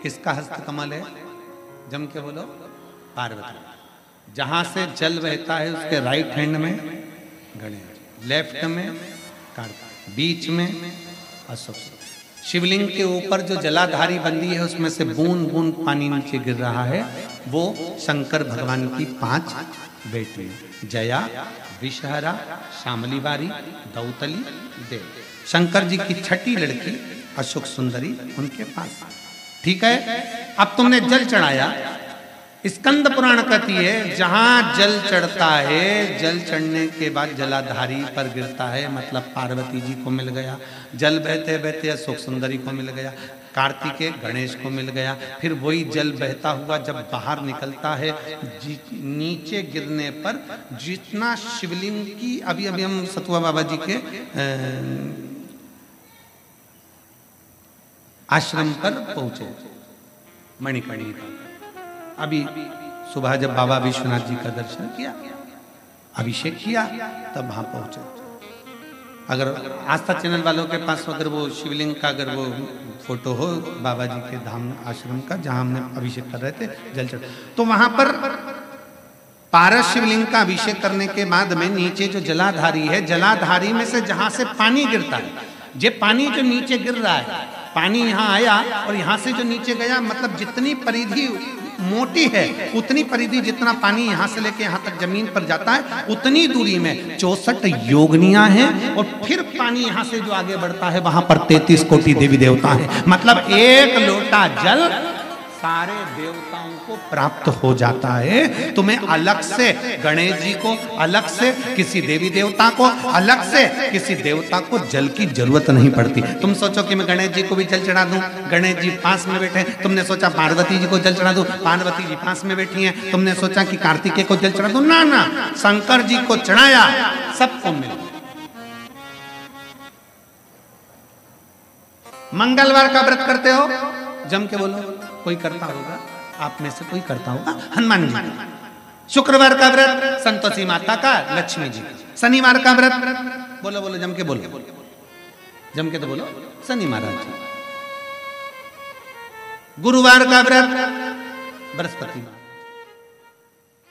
किसका हस्त कमल है? जम के बोलो, पार्वती। जहां से जल बहता है उसके राइट हैंड में गणेश, लेफ्ट में कार्तिक, बीच में अशोक। शिवलिंग के ऊपर जो जलाधारी बंदी है उसमें से बूंद बूंद पानी नीचे गिर रहा है, वो शंकर भगवान की 5 बेटी, जया, विषहरा, शामली बारी, दौतली, देव। शंकर जी की छठी लड़की अशोक सुंदरी उनके पास। ठीक है, अब तुमने जल चढ़ाया। स्कंद पुराण कहती है जहां जल चढ़ता है, जल चढ़ने के बाद जलाधारी पर गिरता है, मतलब पार्वती जी को मिल गया। जल बहते बहते अशोक सुंदरी को मिल गया, कार्तिकेय गणेश को मिल गया। फिर वही जल बहता हुआ जब बाहर निकलता है, नीचे गिरने पर जितना शिवलिंग की, अभी हम सतुआ बाबा जी के आश्रम पर पहुंचे, मणिकर्णिका। अभी सुबह जब बाबा विश्वनाथ जी का दर्शन किया, अभिषेक किया, तब वहां पहुंचे। अगर आस्था चैनल वालों के पास अगर वो शिवलिंग का अगर वो फोटो हो बाबा जी के धाम आश्रम का जहां हमने अभिषेक कर रहे थे, जल चढ़, तो वहां पर पारस शिवलिंग का अभिषेक करने के बाद में नीचे जो जलाधारी है, जलाधारी में से जहां से पानी गिरता है, ये पानी जो नीचे गिर रहा है, पानी यहाँ आया और यहाँ से जो नीचे गया, मतलब जितनी परिधि मोटी है उतनी परिधि, जितना पानी यहाँ से लेके यहाँ तक जमीन पर जाता है उतनी दूरी में 64 योगनियां हैं, और फिर पानी यहाँ से जो आगे बढ़ता है वहां पर 33 कोटि देवी देवता हैं। मतलब एक लोटा जल सारे देवताओं को प्राप्त हो जाता है। तुम्हें अलग से गणेश जी को, अलग से किसी देवी देवता को, अलग से किसी देवता को जल की जरूरत नहीं पड़ती। तुम सोचो कि मैं गणेश जी को भी जल चढ़ा दूं, गणेश जी पास में बैठे, तुमने सोचा पार्वती जी को जल चढ़ा दूं, पार्वती जी पास में बैठी हैं, तुमने सोचा कि कार्तिकेय को जल चढ़ा दूं, ना ना, शंकर जी को चढ़ाया, सबको मिल। मंगलवार का व्रत करते हो, जम के बोलो, कोई करता होगा, आप में से कोई करता होगा, हनुमान जी का। शुक्रवार का व्रत संतोषी माता का, लक्ष्मी जी का। शनिवार का व्रत, बोलो बोलो, जम के बोलो, जम के तो बोलो, शनि महाराज जी। गुरुवार का व्रत बृहस्पति।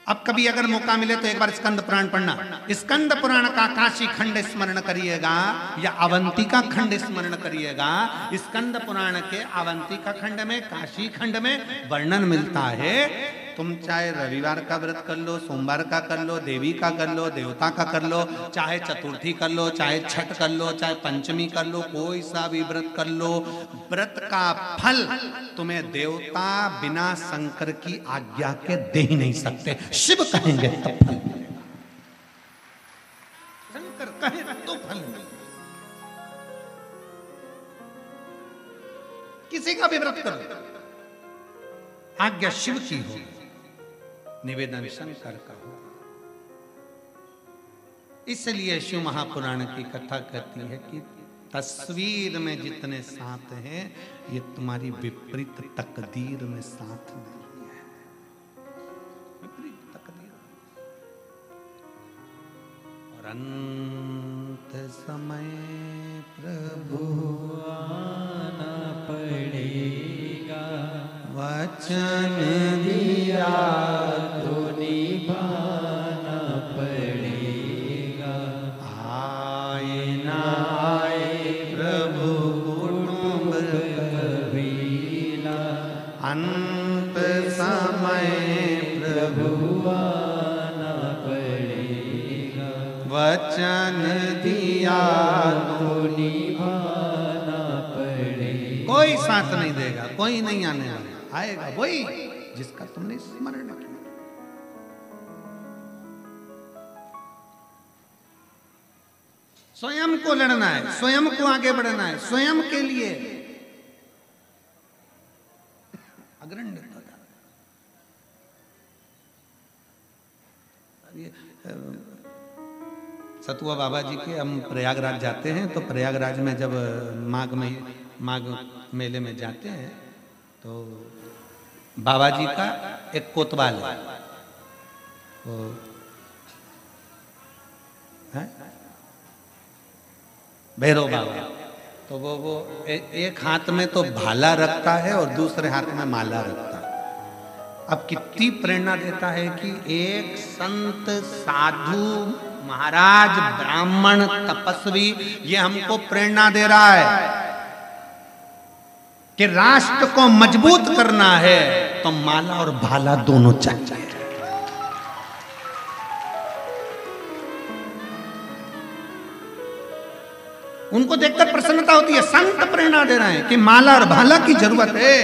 अब कभी अगर मौका मिले तो एक बार स्कंद पुराण पढ़ना। स्कंद पुराण का काशी खंड स्मरण करिएगा या अवंतिका खंड स्मरण करिएगा। स्कंद पुराण के अवंतिका खंड में, काशी खंड में वर्णन मिलता है। तुम चाहे रविवार का व्रत कर लो, सोमवार का कर लो, देवी का कर लो, देवता का कर लो, चाहे चतुर्थी कर लो, चाहे छठ कर लो, चाहे पंचमी कर लो, कोई सा भी व्रत कर लो। व्रत का फल तुम्हें देवता बिना शंकर की आज्ञा के दे ही नहीं सकते। शिव कहेंगे तब फल मिलेगा, शंकर कहे तो फल मिलेगा। किसी का भी व्रत करो, आज्ञा शिव की हो, निवेदन शंकर का हो। इसलिए शिव महापुराण की कथा कहती है कि तस्वीर में जितने साथ हैं, ये तुम्हारी विपरीत तकदीर में साथ नहीं है। विपरीत तकदीर। और अंत समय प्रभु आना पड़ेगा, वचन दिया तो निभाना पड़ेगा। आए ना आए प्रभु कुटुंब कबीला, अंत समय प्रभु आना पड़ेगा। वचन दिया तो निभाना पड़ेगा। कोई साथ नहीं देगा, कोई नहीं आने वाला, आएगा वही जिसका तुमने स्मरण किया। स्वयं को लड़ना है, स्वयं को आगे बढ़ना है, स्वयं के लिए अग्रणी होता है। सतुआ बाबा जी के हम प्रयागराज जाते हैं, तो प्रयागराज में जब माघ मेले में जाते हैं तो बाबा जी का एक कोतवाल है, वो है भैरव बाबा, तो वो एक हाथ में तो भाला रखता है और दूसरे हाथ में माला रखता है। अब कितनी प्रेरणा देता है कि एक संत, साधु, महाराज, ब्राह्मण, तपस्वी ये हमको प्रेरणा दे रहा है कि राष्ट्र को मजबूत करना है तो माला और भाला दोनों चाहिए। उनको देखकर प्रसन्नता होती है। संत प्रेरणा दे रहे हैं कि माला और भाला की जरूरत है,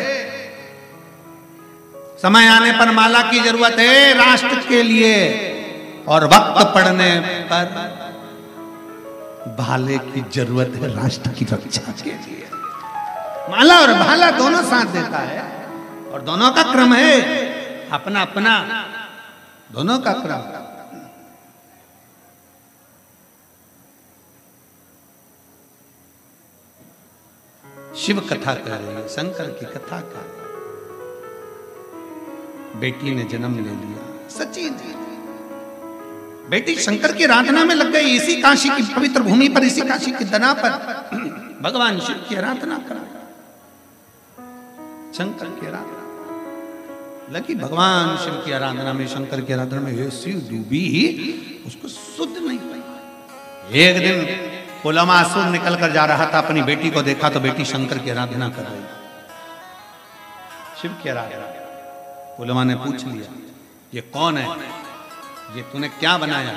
समय आने पर माला की जरूरत है राष्ट्र के लिए, और वक्त पड़ने पर भाले की जरूरत है राष्ट्र की रक्षा के लिए। माला और भाला दोनों साथ देता है, और दोनों का क्रम है अपना अपना, दोनों का क्रम। शिव कथा कह रही है, शंकर की कथा कर रही है। बेटी ने जन्म ले लिया, सच्ची बेटी शंकर की आराधना में लग गई। इसी काशी की पवित्र भूमि पर, इसी काशी की दना पर भगवान शिव की आराधना कर, शंकर की आराधना लगी। भगवान शिव की आराधना में, शंकर की आराधना में ऐसी डूबी उसको सुध नहीं पाई। एक दिन पुलमासुर निकल कर जा रहा था, अपनी बेटी को देखा तो बेटी शंकर की आराधना कर रही, शिव की आराधना। पुलमा ने पूछ लिया, ये कौन है, ये तूने क्या बनाया?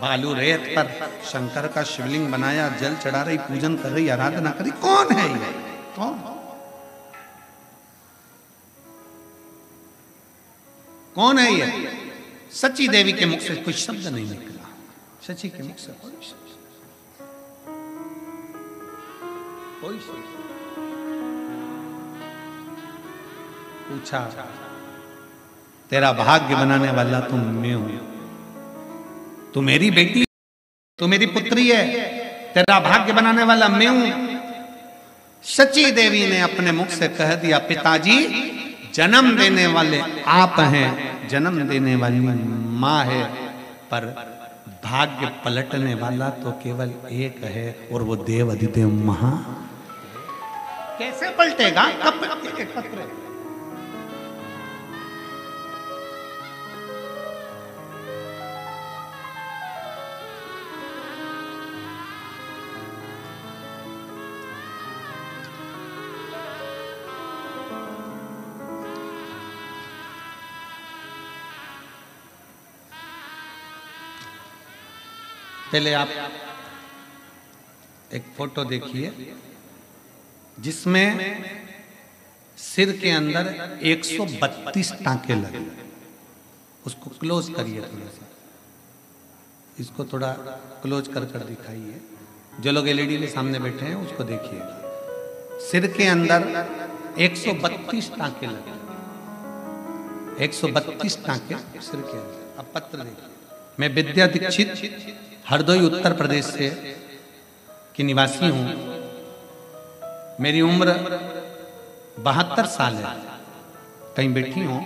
बालू रेत पर शंकर का शिवलिंग बनाया, जल चढ़ा रही, पूजन कर रही, आराधना कर रही, कौन है ये? कौन है ये? सची देवी के मुख से कोई शब्द नहीं निकला, सची के मुख से कोई शब्द, कोई शब्द। पूछा, तेरा भाग्य बनाने वाला तो मैं हूं, तू मेरी बेटी, तू मेरी पुत्री है, तेरा भाग्य बनाने वाला मैं हूं। सची देवी ने अपने मुख से कह दिया, पिताजी जन्म देने वाले आप हैं, जन्म देने वाली मां है, पर भाग्य पलटने वाला तो केवल एक है, और वो देव अधिदेव महा। कैसे पलटेगा? कब पलटेगा? पहले आप एक फोटो देखिए जिसमें सिर के अंदर 132 टांके लगे। उसको क्लोज करिए थोड़ा सा, इसको थोड़ा क्लोज कर कर दिखाइए। जो लोग एलईडी के सामने बैठे हैं उसको देखिएगा। सिर के अंदर 132 टांके लगे, 132 टांके सिर के अंदर। अब पत्र देखिए। मैं विद्या दीक्षित हरदोई उत्तर प्रदेश से की निवासी हूं। मेरी उम्र 72 साल है। कहीं बैठी हो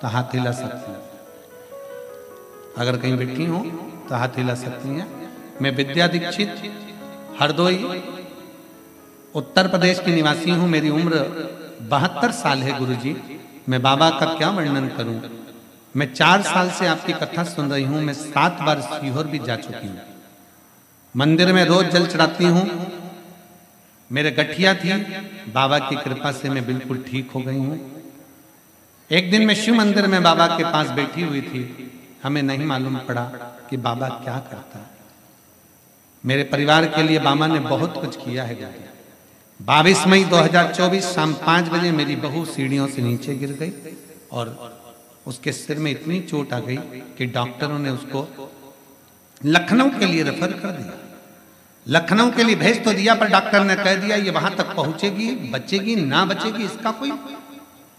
तो हाथ हिला सकती हैं, अगर कहीं बैठी हो तो हाथ हिला सकती हैं। मैं विद्या दीक्षित हरदोई उत्तर प्रदेश की निवासी हूं। मेरी उम्र 72 साल है। गुरुजी, मैं बाबा का क्या वर्णन करूं। मैं 4 साल से आपकी कथा सुन रही हूं। मैं 7 बार सीहोर भी जा चुकी हूं। मंदिर में रोज जल चढ़ाती हूं। मेरे गठिया थी, बाबा की कृपा से मैं बिल्कुल ठीक हो गई हूं। एक दिन मैं शिव मंदिर में बाबा के पास बैठी हुई थी। हमें नहीं मालूम पड़ा कि बाबा क्या करता है। मेरे परिवार के लिए बाबा ने बहुत कुछ किया है। 22 मई 2024 शाम 5 बजे मेरी बहू सीढ़ियों से नीचे गिर गई और उसके सिर में इतनी चोट आ गई कि डॉक्टरों ने उसको लखनऊ के लिए रेफर कर दिया। लखनऊ के लिए भेज तो दिया, पर डॉक्टर ने कह दिया ये वहां तक पहुंचेगी, बचेगी ना बचेगी इसका कोई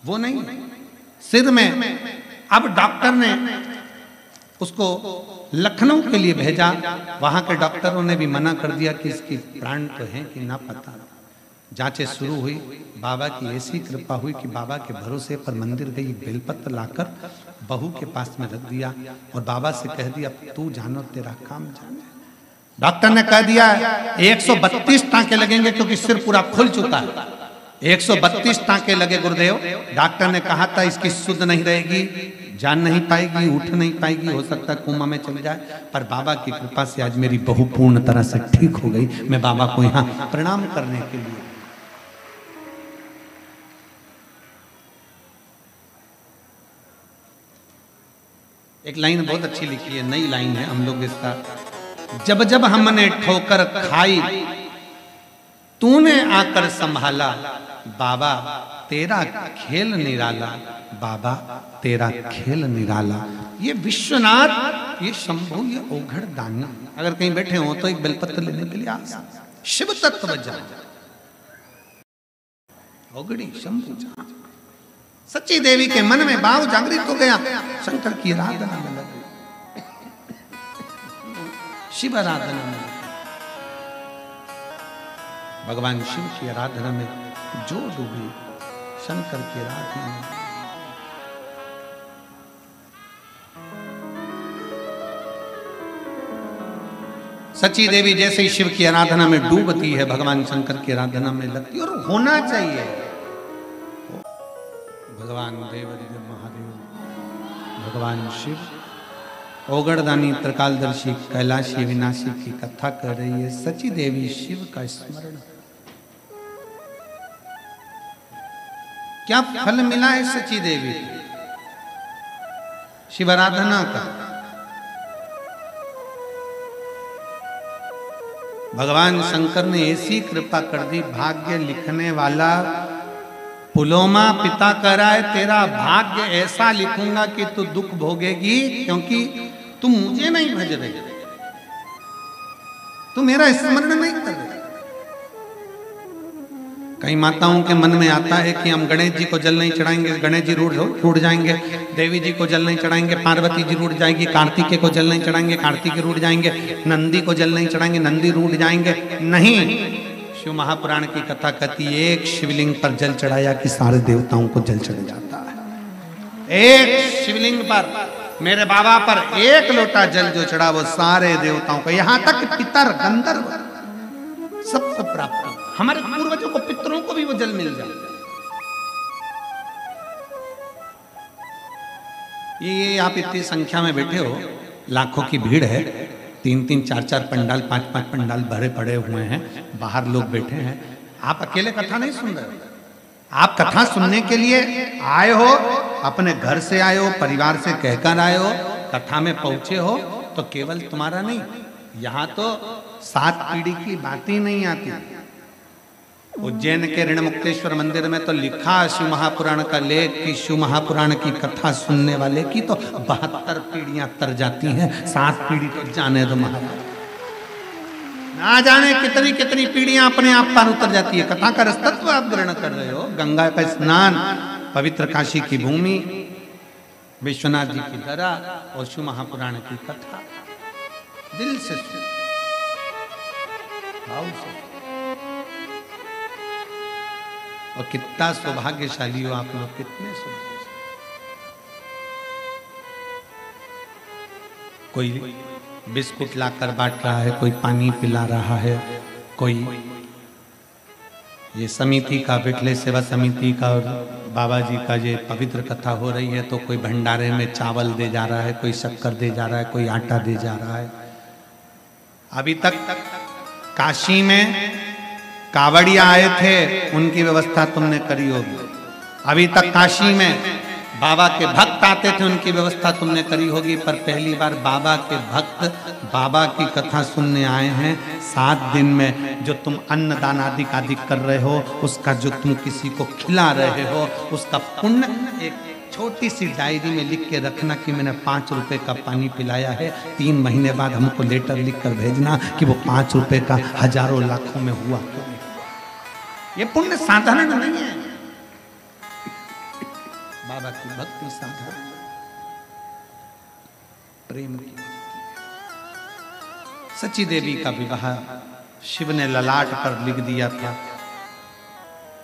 वो नहीं सिर में। अब डॉक्टर ने उसको लखनऊ के लिए भेजा, वहां के डॉक्टरों ने भी मना कर दिया कि इसकी प्राण तो है कि ना पता। जांचें शुरू हुई, बाबा की ऐसी कृपा हुई कि बाबा के भरोसे पर मंदिर गई, बेलपत्र लाकर बहू के पास में रख दिया और बाबा से कह दिया तू जानो तेरा काम जाने। डॉक्टर ने कह दिया 132 टांके लगेंगे क्योंकि सिर पूरा खुल चुका है। 132 टांके लगे गुरुदेव। डॉक्टर ने कहा था इसकी शुद्ध नहीं रहेगी, जान नहीं पाएगी, उठ नहीं पाएगी, हो सकता है कोमा में चल जाए। पर बाबा की कृपा से आज मेरी बहू पूर्ण तरह से ठीक हो गई। मैं बाबा को यहाँ प्रणाम करने के लिए। एक लाइन बहुत अच्छी लिखी है, नई लाइन है, हम लोग इसका। जब जब हमने ठोकर खाई तूने आकर संभाला, बाबा तेरा खेल निराला, बाबा तेरा खेल निराला। ये विश्वनाथ, ये शंभु, ये ओघड़ दानी अगर कहीं बैठे हो तो एक बेलपत्र लेने के लिए आ सकते। शिव तत्व जान, ओघड़ी शंभु जान। सच्ची देवी के मन में भाव जागृत हो गया, शंकर की आराधना में लग गई, शिव आराधना में, भगवान शिव की आराधना में जो डूबी, शंकर की आराधना में। सच्ची देवी जैसे ही शिव की आराधना में डूबती है, भगवान शंकर की आराधना में लगती है। और होना चाहिए। भगवान देवदेव महादेव, भगवान शिव, ओगड़दानी, त्रिकालदर्शी, कैलाशी, विनाशी की कथा कर रही है। सच्ची देवी शिव का स्मरण, क्या फल मिला है सच्ची देवी शिव आराधना का। भगवान शंकर ने ऐसी कृपा कर दी, भाग्य लिखने वाला पुलोमा पिता कह रहा है तेरा भाग्य ऐसा लिखूंगा कि तू दुख भोगेगी, क्योंकि तू मुझे नहीं भज रही, तू मेरा स्मरण नहीं कर रही। कई माताओं के मन में आता है कि हम गणेश जी को जल नहीं चढ़ाएंगे, गणेश जी रूठ जाएंगे, देवी जी को जल नहीं चढ़ाएंगे, पार्वती जी रूठ जाएंगी, कार्तिकेय को जल नहीं चढ़ाएंगे, कार्तिकेय रूठ जाएंगे, नंदी को जल नहीं चढ़ाएंगे, नंदी रूठ जाएंगे। नहीं, शिव महापुराण की कथा कहती है एक शिवलिंग पर जल चढ़ाया कि सारे देवताओं को जल चढ़ जाता है। एक शिवलिंग पर, मेरे बाबा पर एक लोटा जल जो चढ़ा वो सारे देवताओं को, यहां तक पितर गंधर्व सबको प्राप्त, हमारे पूर्वजों को, पितरों को भी वो जल मिल जाए। ये आप इतनी संख्या में बैठे हो, लाखों की भीड़ है, 3-3, 4-4 पंडाल, 5-5 पंडाल भरे पड़े हुए हैं, बाहर लोग बैठे हैं। आप अकेले कथा नहीं सुन रहे, आप कथा सुनने के लिए आए हो, अपने घर से आए हो, परिवार से कहकर आए हो, कथा में पहुंचे हो, तो केवल तुम्हारा नहीं, यहाँ तो 7 पीढ़ी की बात ही नहीं आती। उज्जैन के ऋणमुक्तेश्वर मंदिर में तो लिखा शिव महापुराण का लेख कि शिव महापुराण की कथा सुनने वाले की तो 72 पीढ़ियां तर जाती हैं, 7 पीढ़ी तो जाने दो महाराज, ना जाने कितनी कितनी पीढ़ियां अपने आप पर उतर जाती है। कथा का रसतत्व आप ग्रहण कर रहे हो, गंगा का स्नान, पवित्र काशी की भूमि, विश्वनाथ जी की दरा और शिव महापुराण की कथा दिल से भाव से। और कितना सौभाग्यशाली हो आप लोग, कितने सौभाग्यशाली। कोई बिस्कुट लाकर बांट रहा है, कोई पानी पिला रहा है, कोई ये समिति का, बिटले सेवा समिति का और बाबा जी का ये पवित्र कथा हो रही है, तो कोई भंडारे में चावल दे जा रहा है, कोई शक्कर दे जा रहा है, कोई आटा दे जा रहा है। अभी तक काशी में कावड़िया आए थे, उनकी व्यवस्था तुमने करी होगी। अभी तक काशी में बाबा के भक्त आते थे, उनकी व्यवस्था तुमने करी होगी। पर पहली बार बाबा के भक्त बाबा की कथा सुनने आए हैं। 7 दिन में जो तुम अन्नदान आदि कर रहे हो, उसका जो तुम किसी को खिला रहे हो, उसका पुण्य एक छोटी सी डायरी में लिख के रखना कि मैंने 5 रुपए का पानी पिलाया है, 3 महीने बाद हमको लेटर लिख कर भेजना कि वो 5 रुपए का हजारों लाखों में हुआ क्यों नहीं। ये पुण्य साधारण नहीं है। बाबा की भक्ति साधारण, प्रेम की। सची देवी का विवाह शिव ने ललाट पर लिख दिया था,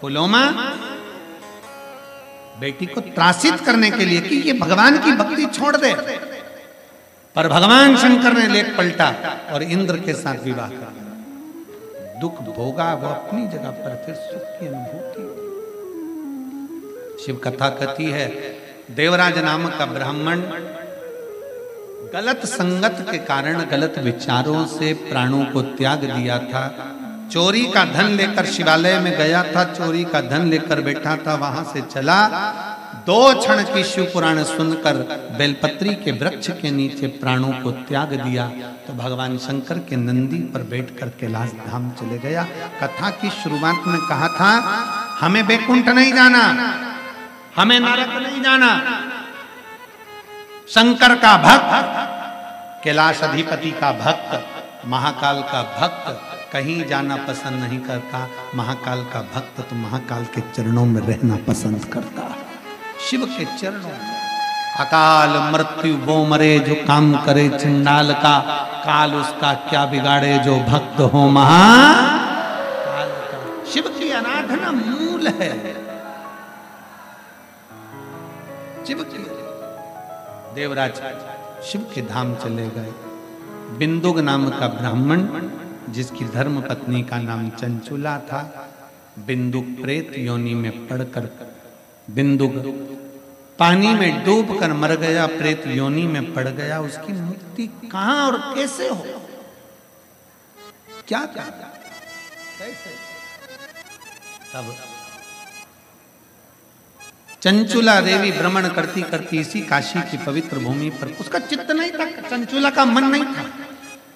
पुलोमा बेटी को त्रासित करने के लिए कि ये भगवान की भक्ति छोड़ दे। पर भगवान शंकर ने लेख पलटा और इंद्र के साथ विवाह कर दिया। दुख भोगा वो अपनी जगह पर, फिर सुख की अनुभूति। शिव कथा कहती है, देवराज नामक का ब्राह्मण गलत संगत के कारण गलत विचारों से प्राणों को त्याग दिया था। चोरी का धन लेकर शिवालय में गया था, चोरी का धन लेकर बैठा था, वहां से चला। 2 क्षण की शिव पुराण सुनकर बेलपत्री के वृक्ष के नीचे प्राणों को त्याग दिया तो भगवान शंकर के नंदी पर बैठकर कैलाश धाम चले गया। कथा की शुरुआत में कहा था, हमें बैकुंठ नहीं जाना, हमें नरक नहीं जाना। शंकर का भक्त, कैलाश अधिपति का भक्त, महाकाल का भक्त कहीं जाना पसंद नहीं करता। महाकाल का भक्त तो महाकाल के चरणों में रहना पसंद करता। शिव के चरणों में अकाल मृत्यु वो मरे जो काम करे चंडाल का, काल उसका क्या बिगाड़े जो भक्त हो महाकाल का। शिव की आराधना मूल है। शिव की देवराज शिव के धाम चले गए। बिंदुक नाम का ब्राह्मण, जिसकी धर्म पत्नी का नाम चंचुला था, बिंदुक प्रेत योनि में पड़कर, बिंदुक पानी में डूबकर मर गया, प्रेत योनि में पड़ गया। उसकी मुक्ति कहां और कैसे हो, क्या क्या कैसे? तब चंचुला देवी भ्रमण करती करती इसी काशी की पवित्र भूमि पर, उसका चित्त नहीं था, चंचुला का मन नहीं था।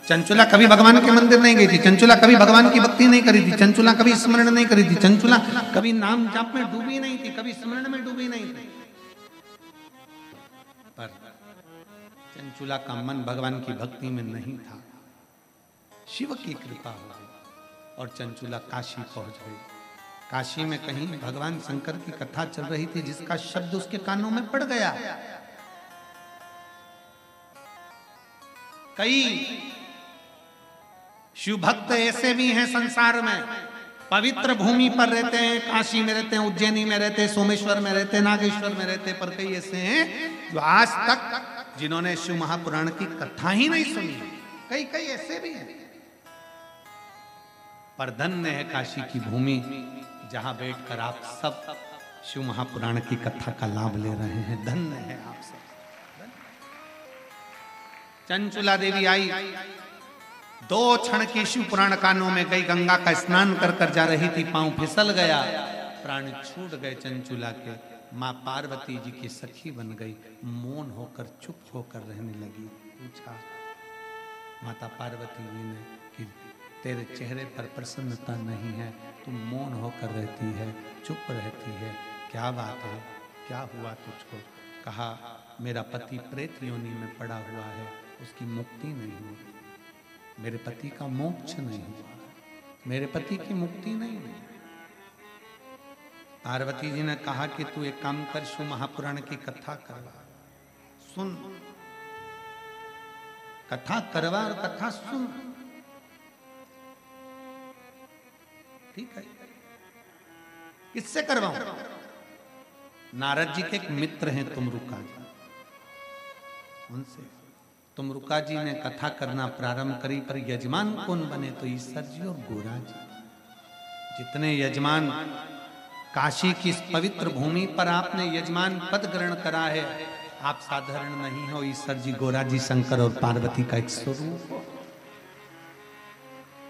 चंचुला कभी भगवान के मंदिर नहीं गई थी, चंचुला कभी भगवान की भक्ति नहीं करी थी, चंचुला कभी स्मरण नहीं करी थी, चंचुला कभी नाम जाप में डूबी नहीं थी, कभी स्मरण में डूबी नहीं थी। पर चंचुला का मन भगवान की भक्ति में नहीं था। शिव की कृपा हो गई और चंचुला काशी पहुंच गई। काशी में कहीं भगवान शंकर की कथा चल रही थी, जिसका शब्द उसके कानों में पड़ गया। कई शिव भक्त ऐसे भी हैं संसार में, पवित्र भूमि पर रहते हैं, काशी में रहते हैं, उज्जैनी में रहते हैं, सोमेश्वर में रहते हैं, नागेश्वर में रहते हैं, पर कई ऐसे हैं जो आज तक जिन्होंने शिव महापुराण की कथा ही नहीं सुनी। कई कई ऐसे भी हैं। पर धन्य है काशी की भूमि, जहां बैठकर आप सब शिव महापुराण की कथा का लाभ ले रहे हैं। धन्य है आप सब। चंचुला देवी आई, 2 क्षण की शिव पुराण कानों में गई, गंगा का स्नान कर कर जा रही थी, पांव फिसल गया, प्राण छूट गए चंचुला के। माँ पार्वती जी की सखी बन गई, मौन होकर चुप होकर रहने लगी। पूछा माता पार्वती जी ने कि तेरे चेहरे पर प्रसन्नता नहीं है, तुम मौन होकर रहती है, चुप रहती है, क्या बात है, क्या हुआ तुझको? कहा मेरा पति प्रेत योनि में पड़ा हुआ है, उसकी मुक्ति नहीं हुई, मेरे पति का मोक्ष नहीं हुआ, मेरे पति की मुक्ति नहीं हुई। पार्वती जी ने कहा कि तू एक काम कर, शिव महापुराण की कथा करवा, सुन, कथा करवा और कथा सुन। ठीक है, किससे करवाऊं? नारद जी के एक मित्र हैं तुमरुका जी, उनसे। तुमरुका जी ने कथा करना प्रारंभ करी, पर यजमान कौन बने? तो ईश्वर जी और गोरा जी। जितने यजमान काशी की इस पवित्र भूमि पर आपने यजमान पद ग्रहण करा है, आप साधारण नहीं हो। ईश्वर जी, गोरा जी, शंकर और पार्वती का एक स्वरूप हो।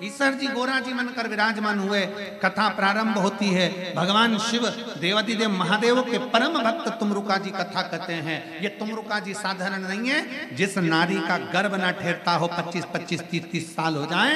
ईश्वर जी गोरा जी बनकर विराजमान हुए। कथा प्रारंभ होती है। भगवान शिव देवादिदेव महादेव के परम भक्त तुमरुका जी कथा कहते हैं। ये तुमरुका जी साधारण नहीं है। जिस नारी का गर्भ ना ठहरता हो, 25-25, 30-30 साल हो जाए,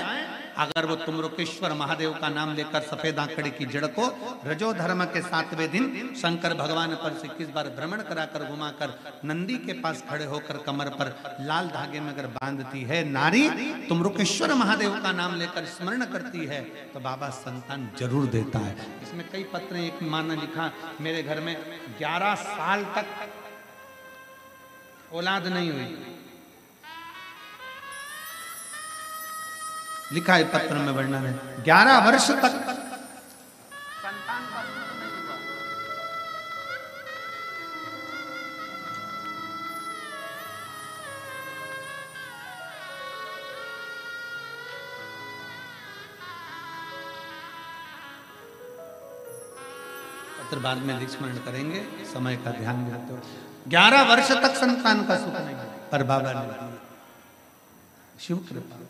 अगर वो तुमरुकेश्वर महादेव का नाम लेकर सफेद आंकड़े की जड़ को रजो धर्म के 7वें दिन शंकर भगवान पर से 21 बार भ्रमण कराकर घुमाकर नंदी के पास खड़े होकर कमर पर लाल धागे में अगर बांधती है नारी, तुमरुकेश्वर महादेव का नाम लेकर स्मरण करती है तो बाबा संतान जरूर देता है। इसमें कई पत्र, एक माँ ने लिखा मेरे घर में 11 साल तक औलाद नहीं हुई, लिखा है पत्र में वर्णन है, 11 वर्ष तक संतान का सुख नहीं हुआ। पत्र बाद में स्मरण करेंगे, समय का ध्यान में रखते हुए 11 वर्ष तक संतान का सुख नहीं हुआ, पर बाबा ने दिया। शिव कृपा,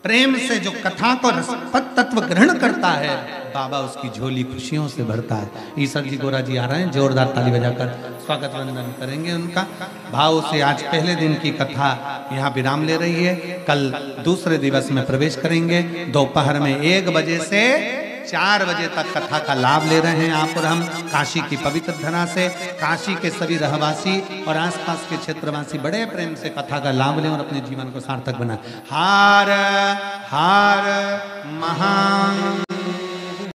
प्रेम से जो कथा को रसपद तत्व ग्रहण करता है बाबा उसकी झोली खुशियों से भरता है। ईश्वर जी गोरा जी आ रहे हैं, जोरदार ताली बजाकर स्वागत वंदन करेंगे उनका। भाव से आज पहले दिन की कथा यहाँ विराम ले रही है, कल दूसरे दिवस में प्रवेश करेंगे। दोपहर में 1 बजे से 4 बजे तक कथा का लाभ ले रहे हैं आप और हम, काशी की पवित्र धरा से। काशी के सभी रहवासी और आसपास के क्षेत्रवासी बड़े प्रेम से कथा का लाभ लें और अपने जीवन को सार्थक बनाएं। हर हर महादेव।